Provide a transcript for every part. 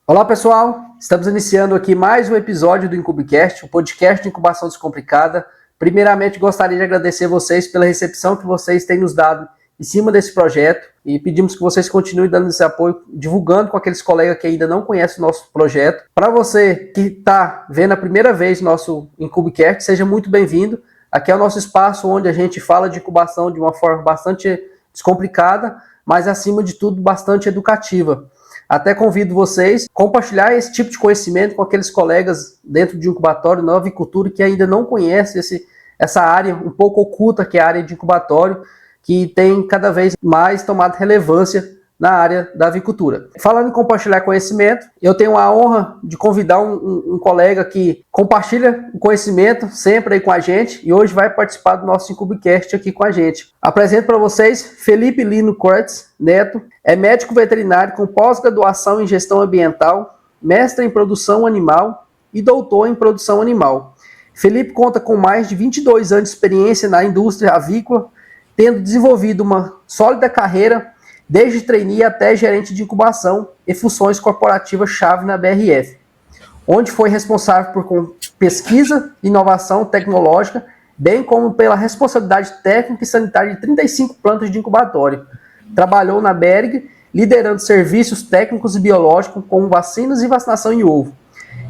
Olá pessoal, estamos iniciando aqui mais um episódio do Incubicast, o podcast de incubação descomplicada. Primeiramente gostaria de agradecer vocês pela recepção que vocês têm nos dado em cima desse projeto e pedimos que vocês continuem dando esse apoio, divulgando com aqueles colegas que ainda não conhecem o nosso projeto. Para você que está vendo a primeira vez nosso Incubicast, seja muito bem-vindo. Aqui é o nosso espaço onde a gente fala de incubação de uma forma bastante descomplicada, mas acima de tudo bastante educativa. Até convido vocês a compartilhar esse tipo de conhecimento com aqueles colegas dentro de um incubatório na avicultura que ainda não conhecem essa área um pouco oculta que é a área de incubatório, que tem cada vez mais tomado relevância na área da avicultura. Falando em compartilhar conhecimento, eu tenho a honra de convidar um colega que compartilha o conhecimento sempre aí com a gente e hoje vai participar do nosso Incubicast aqui com a gente. Apresento para vocês Felipe Lino Cortes Neto, é médico veterinário com pós-graduação em gestão ambiental, mestre em produção animal e doutor em produção animal. Felipe conta com mais de 22 anos de experiência na indústria avícola, tendo desenvolvido uma sólida carreira desde trainee até gerente de incubação e funções corporativas-chave na BRF, onde foi responsável por pesquisa e inovação tecnológica, bem como pela responsabilidade técnica e sanitária de 35 plantas de incubatório. Trabalhou na Berg, liderando serviços técnicos e biológicos como vacinas e vacinação em ovo.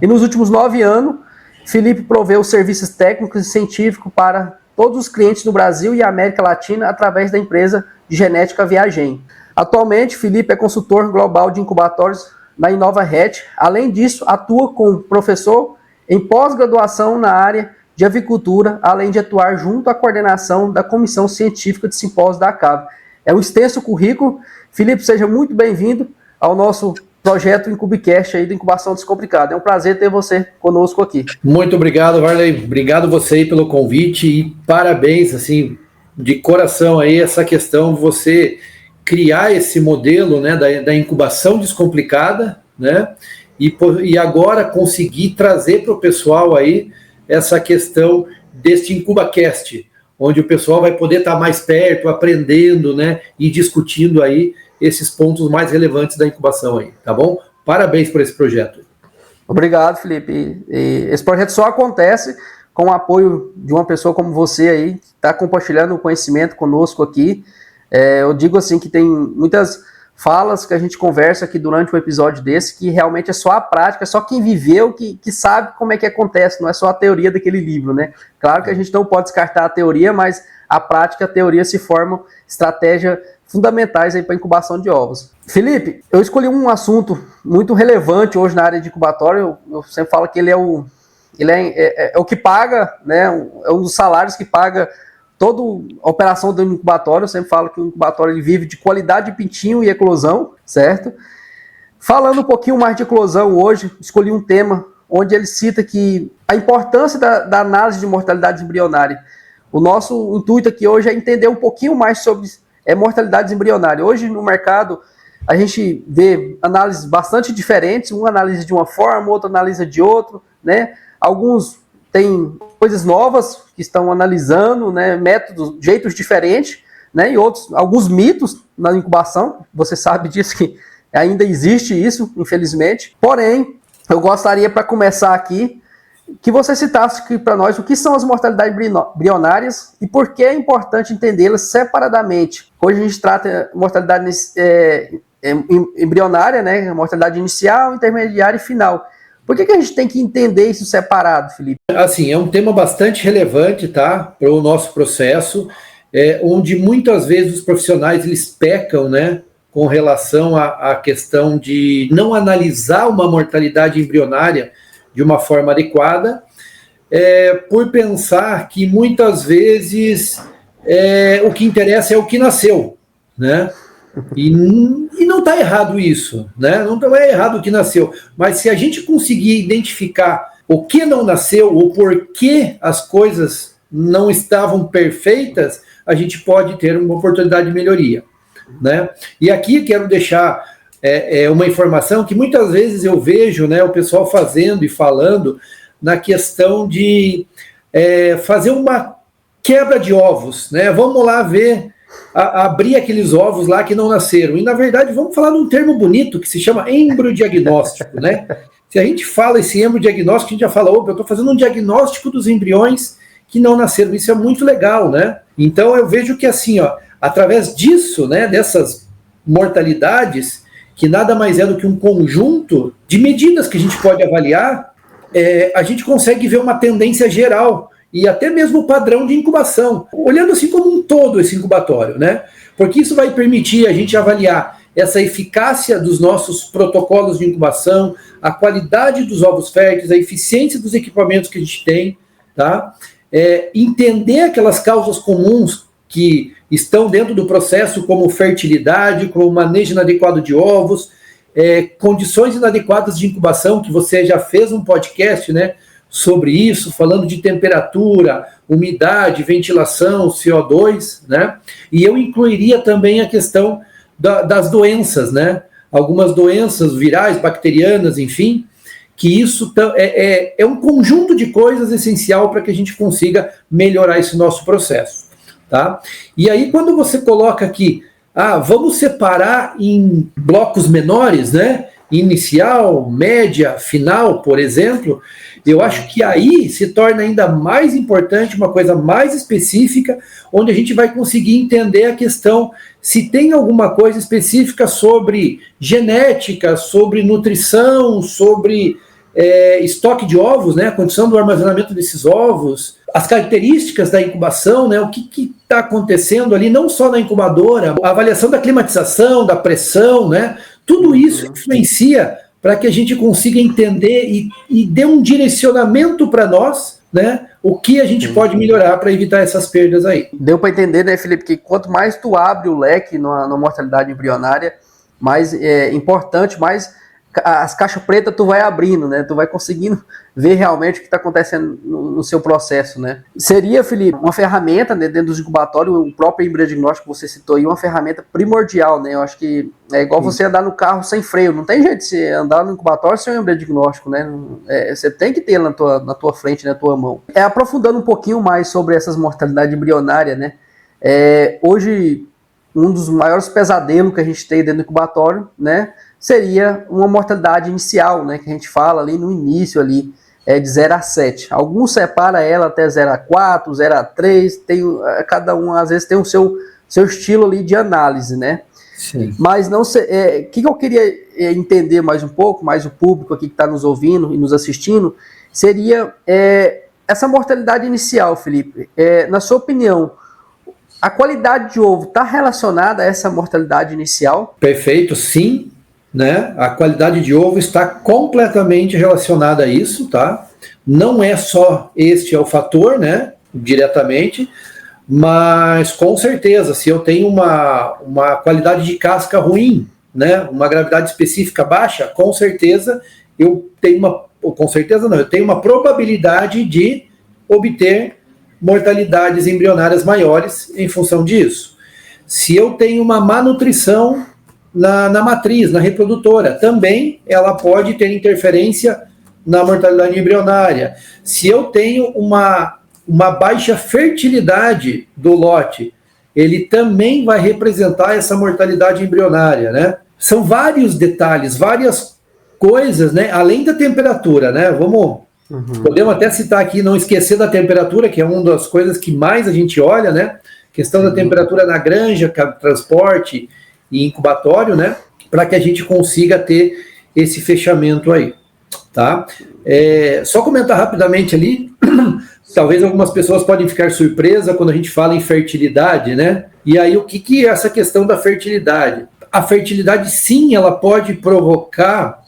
E nos últimos 9 anos, Felipe proveu serviços técnicos e científicos para todos os clientes do Brasil e América Latina através da empresa de genética Viagem. Atualmente, Felipe é consultor global de incubatórios na InovaHet. Além disso, atua como professor em pós-graduação na área de avicultura, além de atuar junto à coordenação da Comissão Científica de Simpósio da ACAV. É um extenso currículo. Felipe, seja muito bem-vindo ao nosso projeto Incubicast aí da Incubação Descomplicada. É um prazer ter você conosco aqui. Muito obrigado, Varley. Obrigado você aí pelo convite e parabéns, assim, de coração aí, essa questão de você criar esse modelo, né, da incubação descomplicada, né, e agora conseguir trazer para o pessoal aí essa questão deste IncubaCast, onde o pessoal vai poder estar mais perto, aprendendo, né, e discutindo aí esses pontos mais relevantes da incubação aí, tá bom? Parabéns por esse projeto. Obrigado, Felipe. E esse projeto só acontece com o apoio de uma pessoa como você aí, que está compartilhando o conhecimento conosco aqui. Eu digo assim que tem muitas falas que a gente conversa aqui durante um episódio desse, que realmente é só a prática, é só quem viveu que sabe como é que acontece, não é só a teoria daquele livro, né? Claro que a gente não pode descartar a teoria, mas a prática e a teoria se formam estratégias fundamentais aí para a incubação de ovos. Felipe, eu escolhi um assunto muito relevante hoje na área de incubatório. Eu sempre falo que ele é o que paga, né? É um dos salários que paga toda a operação do incubatório. Eu sempre falo que o incubatório ele vive de qualidade de pintinho e eclosão, certo? Falando um pouquinho mais de eclosão hoje, escolhi um tema onde ele cita que a importância da análise de mortalidade embrionária. O nosso intuito aqui hoje é entender um pouquinho mais sobre mortalidades embrionárias. Hoje no mercado a gente vê análises bastante diferentes, uma analisa de uma forma, outra analisa de outra, né? Alguns têm coisas novas que estão analisando, né? Métodos, jeitos diferentes, né? E outros, alguns mitos na incubação. Você sabe disso, que ainda existe isso, infelizmente. Porém, eu gostaria, para começar aqui, que você citasse aqui para nós o que são as mortalidades embrionárias e por que é importante entendê-las separadamente. Hoje a gente trata mortalidade embrionária, né? Mortalidade inicial, intermediária e final. Por que a gente tem que entender isso separado, Felipe? Assim, é um tema bastante relevante, tá, para o nosso processo, onde muitas vezes os profissionais eles pecam, né, com relação à questão de não analisar uma mortalidade embrionária de uma forma adequada, por pensar que muitas vezes o que interessa é o que nasceu, né? E não está errado isso, né? Não é errado o que nasceu, mas se a gente conseguir identificar o que não nasceu, ou por que as coisas não estavam perfeitas, a gente pode ter uma oportunidade de melhoria, né? E aqui quero deixar uma informação que muitas vezes eu vejo, né, o pessoal fazendo e falando na questão de fazer uma quebra de ovos, né? Vamos lá ver abrir aqueles ovos lá que não nasceram. E, na verdade, vamos falar num termo bonito que se chama embriodiagnóstico, né? Se a gente fala esse embriodiagnóstico, a gente já fala, opa, eu estou fazendo um diagnóstico dos embriões que não nasceram. Isso é muito legal, né? Então, eu vejo que, assim, ó, através disso, né, dessas mortalidades, que nada mais é do que um conjunto de medidas que a gente pode avaliar, a gente consegue ver uma tendência geral e até mesmo o padrão de incubação, olhando assim como um todo esse incubatório, né? Porque isso vai permitir a gente avaliar essa eficácia dos nossos protocolos de incubação, a qualidade dos ovos férteis, a eficiência dos equipamentos que a gente tem, tá? Entender aquelas causas comuns que estão dentro do processo, como fertilidade, como manejo inadequado de ovos, condições inadequadas de incubação, que você já fez um podcast, né, sobre isso, falando de temperatura, umidade, ventilação, CO2, né? E eu incluiria também a questão das doenças, né? Algumas doenças virais, bacterianas, enfim, que isso é um conjunto de coisas essencial para que a gente consiga melhorar esse nosso processo, tá? E aí, quando você coloca aqui, vamos separar em blocos menores, né? Inicial, média, final, por exemplo, eu acho que aí se torna ainda mais importante, uma coisa mais específica, onde a gente vai conseguir entender a questão se tem alguma coisa específica sobre genética, sobre nutrição, sobre estoque de ovos, né, a condição do armazenamento desses ovos, as características da incubação, né, o que está acontecendo ali, não só na incubadora, a avaliação da climatização, da pressão, né, tudo isso influencia para que a gente consiga entender e dê um direcionamento para nós, né, o que a gente pode melhorar para evitar essas perdas aí. Deu para entender, né, Felipe, que quanto mais tu abre o leque na mortalidade embrionária, mais importante, mais as caixas pretas tu vai abrindo, né? Tu vai conseguindo ver realmente o que está acontecendo no seu processo, né? Seria, Felipe, uma ferramenta, né, dentro dos incubatórios, o próprio embriodiagnóstico que você citou aí, uma ferramenta primordial, né? Eu acho que é igual você andar no carro sem freio. Não tem jeito de você andar no incubatório sem um embriodiagnóstico, né? Você tem que ter na tua frente, na tua mão. Aprofundando um pouquinho mais sobre essas mortalidades embrionárias, né? Hoje, um dos maiores pesadelos que a gente tem dentro do incubatório, né, seria uma mortalidade inicial, né, que a gente fala ali no início, ali, de 0 a 7. Alguns separam ela até 0 a 4, 0 a 3, cada um às vezes tem o seu estilo ali de análise, né? Sim. Mas não sei, que eu queria entender mais um pouco, mais o público aqui que está nos ouvindo e nos assistindo, seria essa mortalidade inicial, Felipe. Na sua opinião, a qualidade de ovo está relacionada a essa mortalidade inicial? Perfeito, sim. Né? A qualidade de ovo está completamente relacionada a isso, tá? Não é só este é o fator, né? Diretamente, mas com certeza, se eu tenho uma qualidade de casca ruim, né? Uma gravidade específica baixa, com certeza eu tenho eu tenho uma probabilidade de obter mortalidades embrionárias maiores em função disso. Se eu tenho uma má nutrição na matriz, na reprodutora, também ela pode ter interferência na mortalidade embrionária. Se eu tenho uma baixa fertilidade do lote, ele também vai representar essa mortalidade embrionária, né? São vários detalhes, várias coisas, né? Além da temperatura, né? Podemos até citar aqui, não esquecer da temperatura, que é uma das coisas que mais a gente olha, né? Questão da temperatura na granja, transporte e incubatório, né? Para que a gente consiga ter esse fechamento aí, tá? Só comentar rapidamente ali, talvez algumas pessoas podem ficar surpresas quando a gente fala em fertilidade, né? E aí, o que é essa questão da fertilidade? A fertilidade, sim, ela pode provocar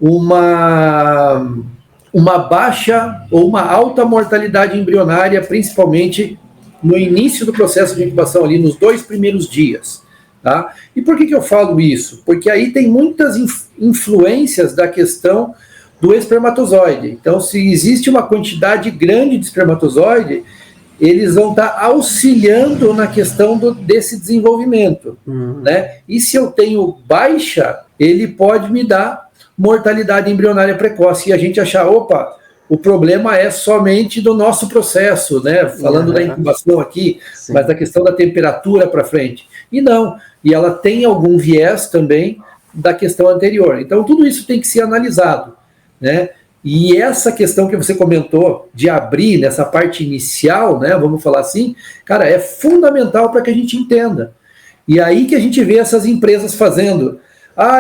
uma baixa ou uma alta mortalidade embrionária, principalmente no início do processo de incubação, ali nos 2 primeiros dias. Tá? E por que eu falo isso? Porque aí tem muitas influências da questão do espermatozoide. Então, se existe uma quantidade grande de espermatozoide, eles vão estar auxiliando na questão desse desenvolvimento. Né? E se eu tenho baixa, ele pode me dar mortalidade embrionária precoce. E a gente achar, opa, o problema é somente do nosso processo, né? Falando da incubação aqui, sim, mas da questão da temperatura para frente. E não, e ela tem algum viés também da questão anterior. Então, tudo isso tem que ser analisado, né? E essa questão que você comentou de abrir nessa parte inicial, né? Vamos falar assim, cara, é fundamental para que a gente entenda. E aí que a gente vê essas empresas fazendo.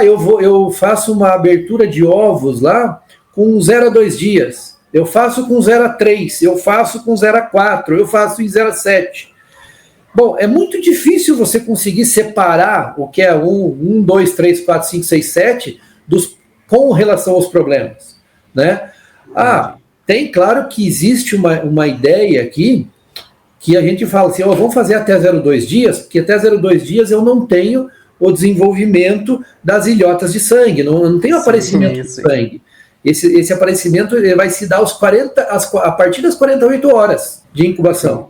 Eu faço uma abertura de ovos lá com 0 a 2 dias. Eu faço com 0 a 3, eu faço com 0 a 4, eu faço em 0 a 7. Bom, é muito difícil você conseguir separar o que é 1, 2, 3, 4, 5, 6, 7 com relação aos problemas, né? Tem, claro que existe uma ideia aqui que a gente fala assim, vamos fazer até 0,2 dias, porque até 0,2 dias eu não tenho o desenvolvimento das ilhotas de sangue, não tem o aparecimento de sangue. Esse aparecimento vai se dar a partir das 48 horas de incubação.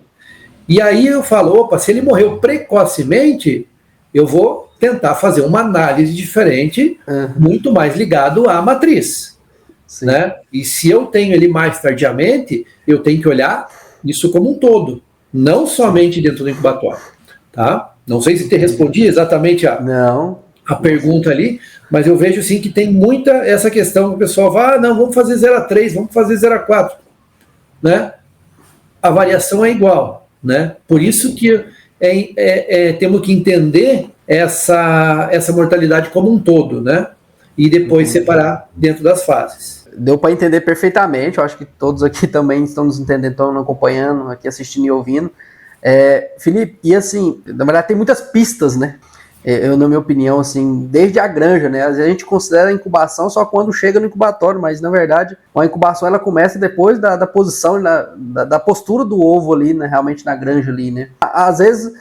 E aí eu falo, se ele morreu precocemente, eu vou tentar fazer uma análise diferente, muito mais ligado à matriz. Né? E se eu tenho ele mais tardiamente, eu tenho que olhar isso como um todo, não somente dentro do incubatório. Tá? Não sei se te respondi exatamente a pergunta ali, mas eu vejo sim que tem muita essa questão que o pessoal vai, vamos fazer 0 a 3, vamos fazer 0 a 4. Né? A variação é igual. Né? Por isso que temos que entender essa mortalidade como um todo, né? E depois separar dentro das fases. Deu para entender perfeitamente, eu acho que todos aqui também estão nos entendendo, estão acompanhando, aqui assistindo e ouvindo. Felipe, e assim, na verdade tem muitas pistas, né? Na minha opinião, assim, desde a granja, né? Às vezes a gente considera a incubação só quando chega no incubatório, mas na verdade a incubação ela começa depois da posição, da postura do ovo ali, né? Realmente na granja ali, né? Às vezes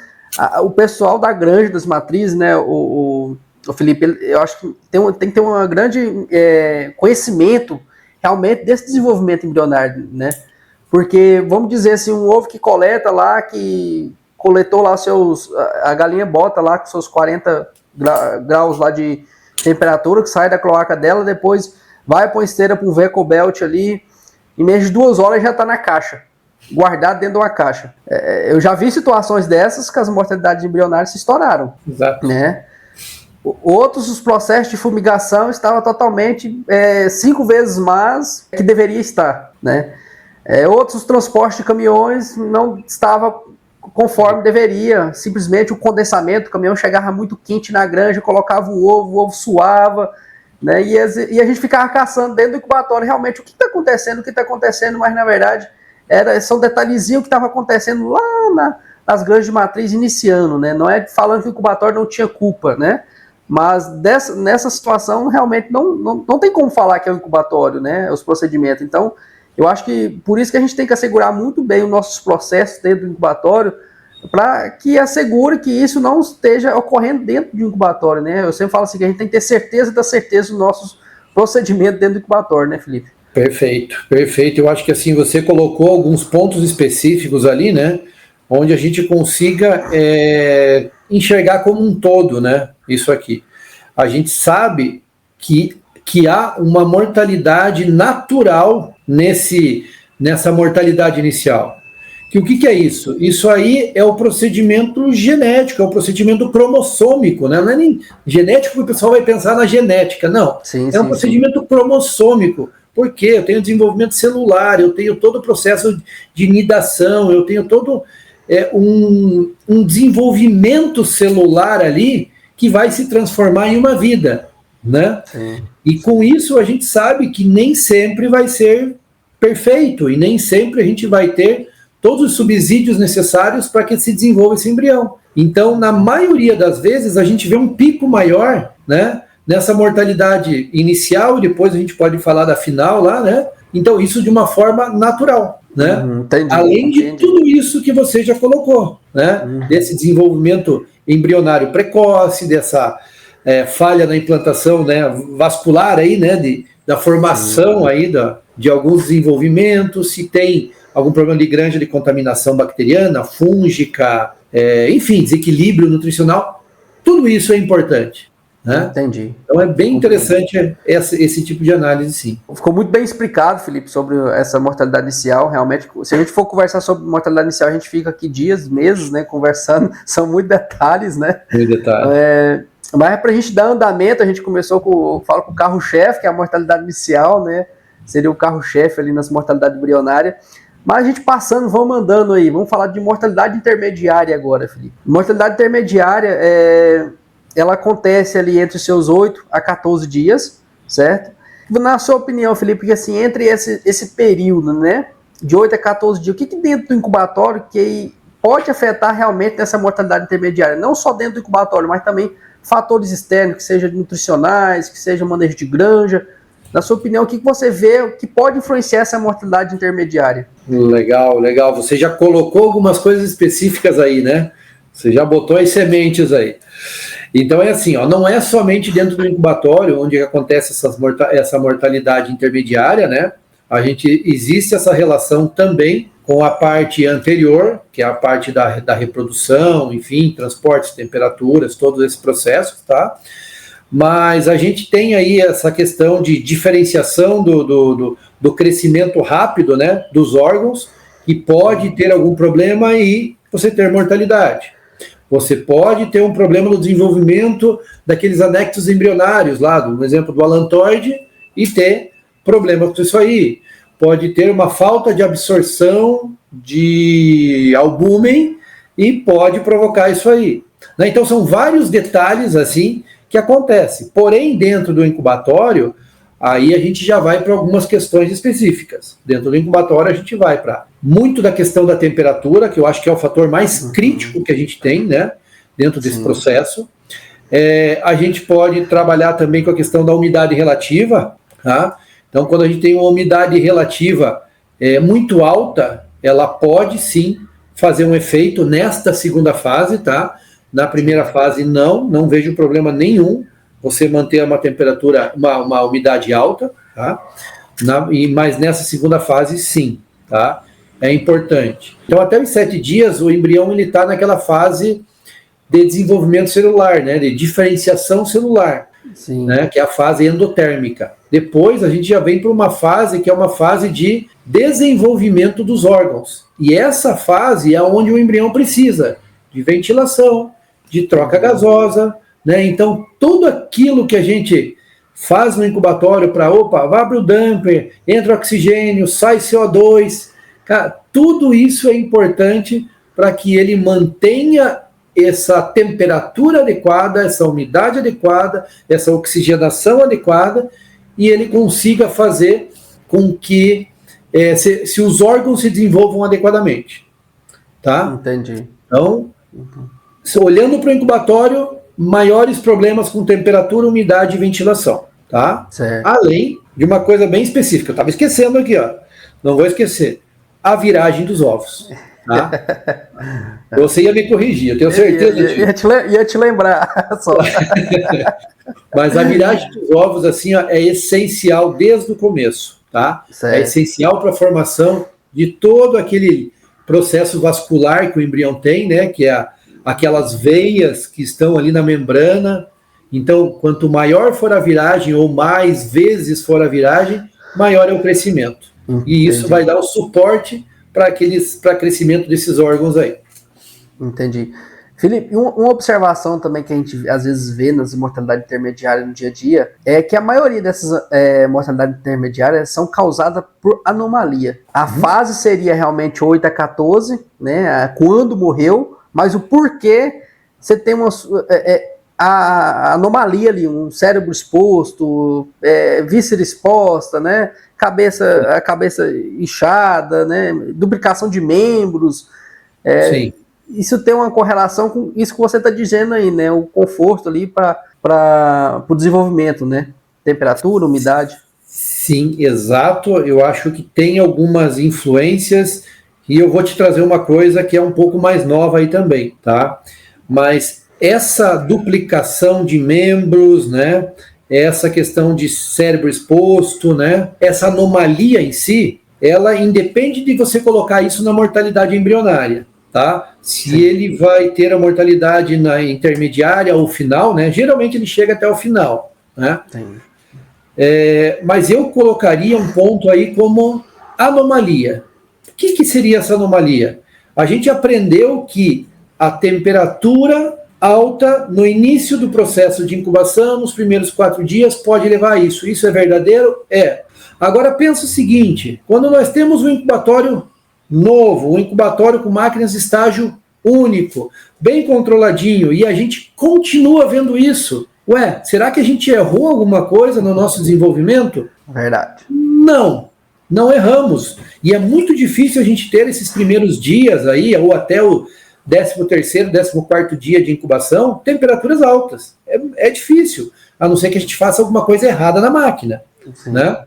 o pessoal da granja das matrizes, né? O Felipe, eu acho que tem que ter um grande conhecimento realmente desse desenvolvimento embrionário, né? Porque, vamos dizer assim, um ovo que coleta lá, que coletou lá a galinha bota lá com seus 40 graus lá de temperatura, que sai da cloaca dela, depois vai para uma esteira para um Vecobelt ali, em menos de 2 horas já está na caixa, guardado dentro de uma caixa. Eu já vi situações dessas que as mortalidades embrionárias se estouraram. Exato. Né? Os processos de fumigação estavam totalmente 5 vezes mais que deveria estar, né? Outros transportes de caminhões não estava conforme deveria, simplesmente o condensamento, o caminhão chegava muito quente na granja, colocava o ovo suava, né? E a gente ficava caçando dentro do incubatório realmente o que está acontecendo, mas na verdade são detalhezinhos que estava acontecendo lá nas granjas de matriz iniciando, né? Não é falando que o incubatório não tinha culpa, né? Mas nessa situação realmente não tem como falar que é o incubatório, né? Os procedimentos. Então, eu acho que por isso que a gente tem que assegurar muito bem os nossos processos dentro do incubatório, para que assegure que isso não esteja ocorrendo dentro de um incubatório, né? Eu sempre falo assim, que a gente tem que ter certeza dos nossos procedimentos dentro do incubatório, né, Felipe? Perfeito. Eu acho que assim, você colocou alguns pontos específicos ali, né? Onde a gente consiga enxergar como um todo, né? Isso aqui. A gente sabe que há uma mortalidade natural nessa mortalidade inicial. O que é isso? Isso aí é o procedimento genético, é o procedimento cromossômico, né? Não é nem genético que o pessoal vai pensar na genética, não. Um procedimento cromossômico. Por quê? Eu tenho desenvolvimento celular, eu tenho todo o processo de nidação, eu tenho todo um desenvolvimento celular ali que vai se transformar em uma vida, né? E com isso a gente sabe que nem sempre vai ser perfeito e nem sempre a gente vai ter todos os subsídios necessários para que se desenvolva esse embrião. Então, na maioria das vezes, a gente vê um pico maior, né, nessa mortalidade inicial, e depois a gente pode falar da final lá, né? Então, isso de uma forma natural, né? Além de tudo isso que você já colocou, né? Desse desenvolvimento embrionário precoce, dessa falha na implantação, né, vascular aí, né, da formação aí de alguns desenvolvimentos, se tem algum problema de granja de contaminação bacteriana, fúngica, enfim, desequilíbrio nutricional, tudo isso é importante. né? Entendi. Então é bem interessante esse tipo de análise, sim. Ficou muito bem explicado, Felipe, sobre essa mortalidade inicial. Realmente, se a gente for conversar sobre mortalidade inicial, a gente fica aqui dias, meses, né, conversando. São muitos detalhes, né? Muito detalhe. Mas para a gente dar andamento, a gente começou com o carro-chefe, que é a mortalidade inicial, né? Seria o carro-chefe ali nas mortalidades embrionárias. Mas a gente passando, vamos andando aí. Vamos falar de mortalidade intermediária agora, Felipe. Mortalidade intermediária ela acontece ali entre os seus 8 a 14 dias, certo? Na sua opinião, Felipe, porque assim, entre esse período, né, de 8 a 14 dias, o que dentro do incubatório que pode afetar realmente nessa mortalidade intermediária? Não só dentro do incubatório, mas também fatores externos, que sejam nutricionais, que seja manejo de granja. Na sua opinião, o que você vê que pode influenciar essa mortalidade intermediária? Legal, legal. Você já colocou algumas coisas específicas aí, né? Você já botou as sementes aí. Então é assim, ó, não é somente dentro do incubatório onde acontece essa mortalidade intermediária, né? Existe essa relação também com a parte anterior, que é a parte da reprodução, enfim, transportes, temperaturas, todos esses processos, tá? Mas a gente tem aí essa questão de diferenciação do crescimento rápido, né, dos órgãos, que pode ter algum problema e você ter mortalidade. Você pode ter um problema no desenvolvimento daqueles anexos embrionários, lá, no exemplo do alantoide, e ter problema com isso aí. Pode ter uma falta de absorção de albúmen e pode provocar isso aí. Né? Então, são vários detalhes, assim, que acontece. Porém, dentro do incubatório, aí a gente já vai para algumas questões específicas. Dentro do incubatório, a gente vai para muito da questão da temperatura, que eu acho que é o fator mais crítico que a gente tem, né, dentro desse processo. A gente pode trabalhar também com a questão da umidade relativa, tá? Então, quando a gente tem uma umidade relativa muito alta, ela pode sim fazer um efeito nesta segunda fase, tá? Na primeira fase, não vejo problema nenhum você manter uma temperatura, uma umidade alta, tá? Mas nessa segunda fase, sim, tá? É importante. Então, até os 7 dias, o embrião está naquela fase de desenvolvimento celular, né? De diferenciação celular, né? Que é a fase endotérmica. Depois, a gente já vem para uma fase que é uma fase de desenvolvimento dos órgãos. E essa fase é onde o embrião precisa de ventilação, de troca gasosa, né? Então, tudo aquilo que a gente faz no incubatório para, abre o damper, entra oxigênio, sai CO2, cara, tudo isso é importante para que ele mantenha essa temperatura adequada, essa umidade adequada, essa oxigenação adequada, e ele consiga fazer com que se os órgãos se desenvolvam adequadamente. Tá? Entendi. Então, olhando para o incubatório, maiores problemas com temperatura, umidade e ventilação, tá? Certo. Além de uma coisa bem específica, eu estava esquecendo aqui, ó, não vou esquecer, a viragem dos ovos, tá? Você ia me corrigir, eu tenho certeza disso. Ia te lembrar só. Mas a viragem dos ovos, assim, ó, é essencial desde o começo, tá? Certo. É essencial para a formação de todo aquele processo vascular que o embrião tem, né? Que é aquelas veias que estão ali na membrana. Então, quanto maior for a viragem ou mais vezes for a viragem, maior é o crescimento. E isso vai dar o suporte para crescimento desses órgãos aí. Entendi. Felipe, uma observação também que a gente às vezes vê nas mortalidades intermediárias no dia a dia é que a maioria dessas mortalidades intermediárias são causadas por anomalia. A fase seria realmente 8 a 14, né, quando morreu, mas o porquê você tem a anomalia ali, um cérebro exposto, víscera exposta, né, a cabeça inchada, né, duplicação de membros. Sim. Isso tem uma correlação com isso que você está dizendo aí, né? O conforto ali para o desenvolvimento, né? Temperatura, umidade. Sim, exato. Eu acho que tem algumas influências e eu vou te trazer uma coisa que é um pouco mais nova aí também, tá? Mas essa duplicação de membros, né? Essa questão de cérebro exposto, né? Essa anomalia em si, ela independe de você colocar isso na mortalidade embrionária. tá? Se ele vai ter a mortalidade na intermediária ou final, né? Geralmente ele chega até o final, né? Mas eu colocaria um ponto aí como anomalia. O que seria essa anomalia? A gente aprendeu que a temperatura alta no início do processo de incubação, nos primeiros 4 dias, pode levar a isso. Isso é verdadeiro? É. Agora pensa o seguinte, quando nós temos um incubatório novo, um incubatório com máquinas de estágio único, bem controladinho, e a gente continua vendo isso, ué, será que a gente errou alguma coisa no nosso desenvolvimento? Verdade. Não erramos. E é muito difícil a gente ter esses primeiros dias aí, ou até o 13º, 14º dia de incubação, temperaturas altas. É difícil, a não ser que a gente faça alguma coisa errada na máquina. Né?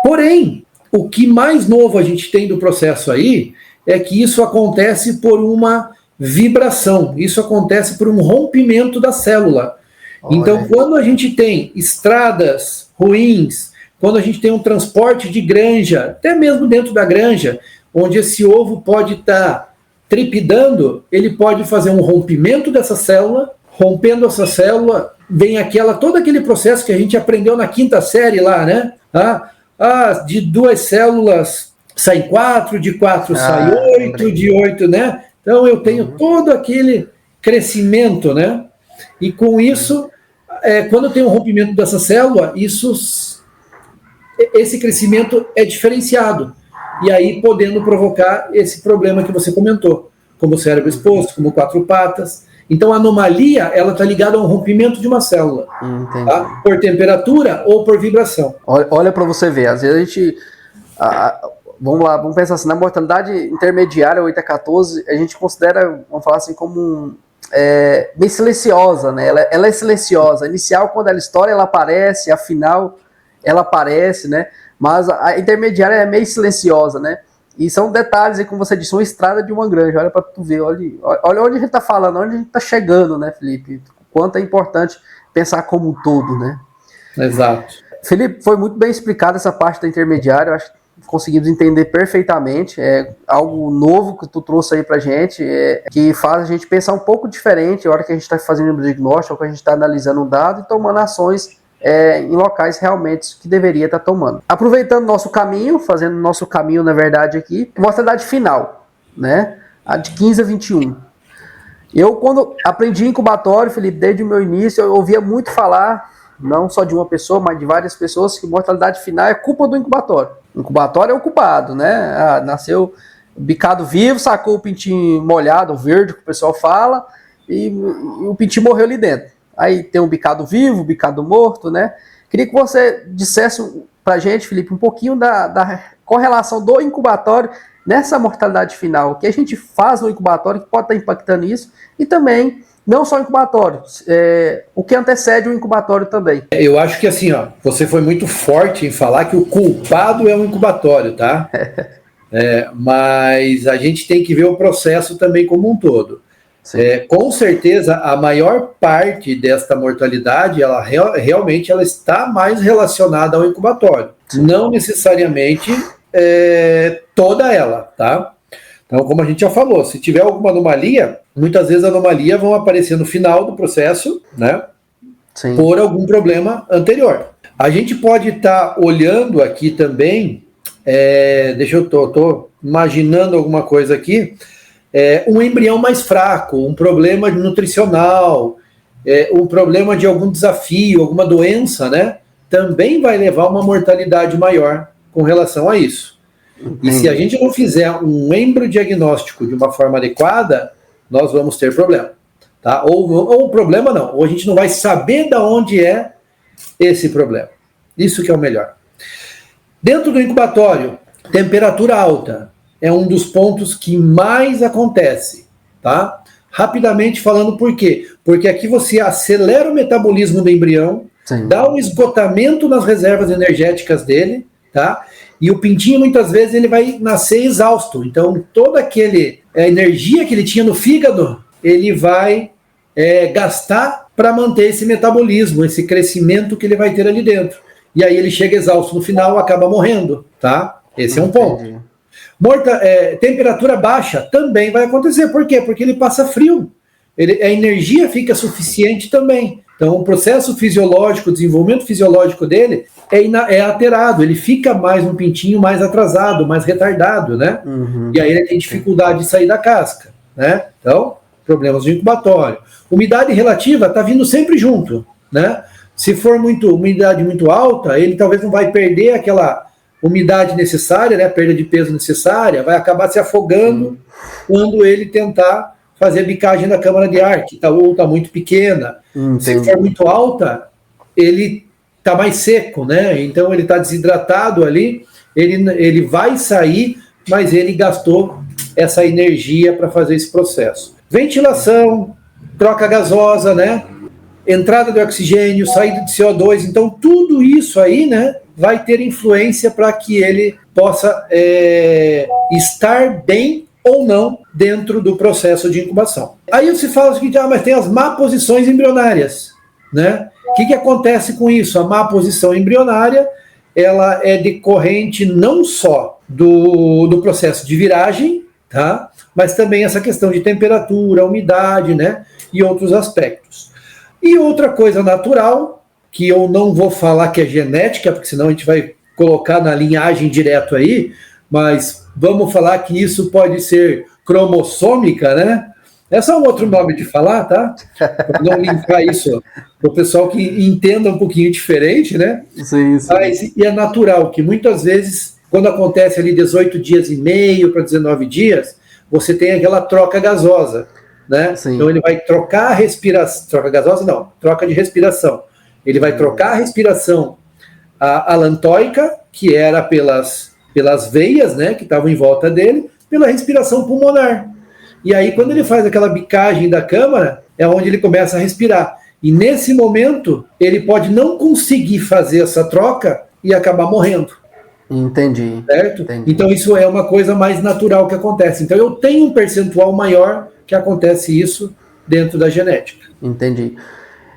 Porém, o que mais novo a gente tem do processo aí é que isso acontece por uma vibração, isso acontece por um rompimento da célula. Olha. Então, quando a gente tem estradas ruins, quando a gente tem um transporte de granja, até mesmo dentro da granja, onde esse ovo pode estar trepidando, ele pode fazer um rompimento dessa célula, rompendo essa célula, vem todo aquele processo que a gente aprendeu na 5ª série lá, né? De 2 células saem 4, de 4 sai 8, de 8, né? Então eu tenho todo aquele crescimento, né? E com isso, quando eu tenho um rompimento dessa célula, esse crescimento é diferenciado. E aí podendo provocar esse problema que você comentou, como o cérebro exposto, como 4 patas. Então a anomalia, ela está ligada a um rompimento de uma célula, tá? Por temperatura ou por vibração. Olha para você ver, às vezes a gente, vamos lá, vamos pensar assim, na mortalidade intermediária 8 a 14, a gente considera, vamos falar assim, como bem silenciosa, né? Ela é silenciosa, a inicial quando ela estoura ela aparece, a final ela aparece, né? Mas a intermediária é meio silenciosa, né? E são detalhes, e como você disse, uma estrada de uma granja, olha para tu ver, olha onde a gente está falando, onde a gente está chegando, né, Felipe? Quanto é importante pensar como um todo, né? Exato. Felipe, foi muito bem explicado essa parte da intermediária, eu acho que conseguimos entender perfeitamente, é algo novo que tu trouxe aí pra gente, que faz a gente pensar um pouco diferente a hora que a gente está fazendo o diagnóstico, que a gente está analisando um dado e tomando ações em locais realmente que deveria estar tomando. Aproveitando nosso caminho, fazendo nosso caminho, na verdade, aqui, mortalidade final, né? A de 15 a 21. Eu, quando aprendi incubatório, Felipe, desde o meu início, eu ouvia muito falar, não só de uma pessoa, mas de várias pessoas, que mortalidade final é culpa do incubatório. O incubatório é o culpado, né? Nasceu bicado vivo, sacou o pintinho molhado, verde, que o pessoal fala, e o pintinho morreu ali dentro. Aí tem um bicado vivo, bicado morto, né? Queria que você dissesse pra gente, Felipe, um pouquinho da correlação do incubatório nessa mortalidade final. O que a gente faz no incubatório que pode estar impactando isso, e também, não só o incubatório, o que antecede o incubatório também. Eu acho que assim, você foi muito forte em falar que o culpado é o incubatório, tá? Mas a gente tem que ver o processo também como um todo. Com certeza, a maior parte desta mortalidade, ela realmente ela está mais relacionada ao incubatório. Não necessariamente toda ela, tá? Então, como a gente já falou, se tiver alguma anomalia, muitas vezes anomalias vão aparecer no final do processo, né? Sim. Por algum problema anterior. A gente pode estar olhando aqui também, tô imaginando alguma coisa aqui, um embrião mais fraco, um problema nutricional, um problema de algum desafio, alguma doença, né? Também vai levar a uma mortalidade maior com relação a isso. E se a gente não fizer um embriodiagnóstico de uma forma adequada, nós vamos ter problema. Tá? Ou problema não, ou a gente não vai saber de onde é esse problema. Isso que é o melhor. Dentro do incubatório, temperatura alta é um dos pontos que mais acontece, tá? Rapidamente falando por quê? Porque aqui você acelera o metabolismo do embrião, Sim. Dá um esgotamento nas reservas energéticas dele, tá? E o pintinho, muitas vezes, ele vai nascer exausto. Então, toda aquela energia que ele tinha no fígado, ele vai gastar para manter esse metabolismo, esse crescimento que ele vai ter ali dentro. E aí ele chega exausto no final, acaba morrendo, tá? Esse é um ponto. Temperatura baixa também vai acontecer. Por quê? Porque ele passa frio. A energia fica suficiente também. Então, o processo fisiológico, o desenvolvimento fisiológico dele é alterado. Ele fica mais um pintinho mais atrasado, mais retardado, né? Uhum. E aí ele tem dificuldade de sair da casca, né? Então, problemas de incubatório. Umidade relativa está vindo sempre junto, né? Se for umidade muito alta, ele talvez não vai perder aquela umidade necessária, né? Perda de peso necessária, vai acabar se afogando quando ele tentar fazer a bicagem da câmara de ar, que está muito pequena. Se for muito alta, ele está mais seco, né? Então ele está desidratado ali, ele vai sair, mas ele gastou essa energia para fazer esse processo. Ventilação, troca gasosa, né? Entrada de oxigênio, saída de CO2, então tudo isso aí, né, vai ter influência para que ele possa estar bem ou não dentro do processo de incubação. Aí você fala o seguinte, mas tem as má posições embrionárias, né? O que acontece com isso? A má posição embrionária, ela é decorrente não só do processo de viragem, tá? Mas também essa questão de temperatura, umidade, né? E outros aspectos. E outra coisa natural, que eu não vou falar que é genética, porque senão a gente vai colocar na linhagem direto aí, mas vamos falar que isso pode ser cromossômica, né? É só um outro nome de falar, tá? Para não linkar isso para o pessoal que entenda um pouquinho diferente, né? Sim. Mas, e é natural que muitas vezes, quando acontece ali 18 dias e meio para 19 dias, você tem aquela troca gasosa, né? Então ele vai trocar a respiração, troca gasosa não, troca de respiração. Ele vai trocar a respiração alantóica, que era pelas veias, né, que estavam em volta dele, pela respiração pulmonar. E aí quando ele faz aquela bicagem da câmara, é onde ele começa a respirar. E nesse momento, ele pode não conseguir fazer essa troca e acabar morrendo. Entendi. Certo? Entendi. Então isso é uma coisa mais natural que acontece. Então eu tenho um percentual maior que acontece isso dentro da genética. Entendi.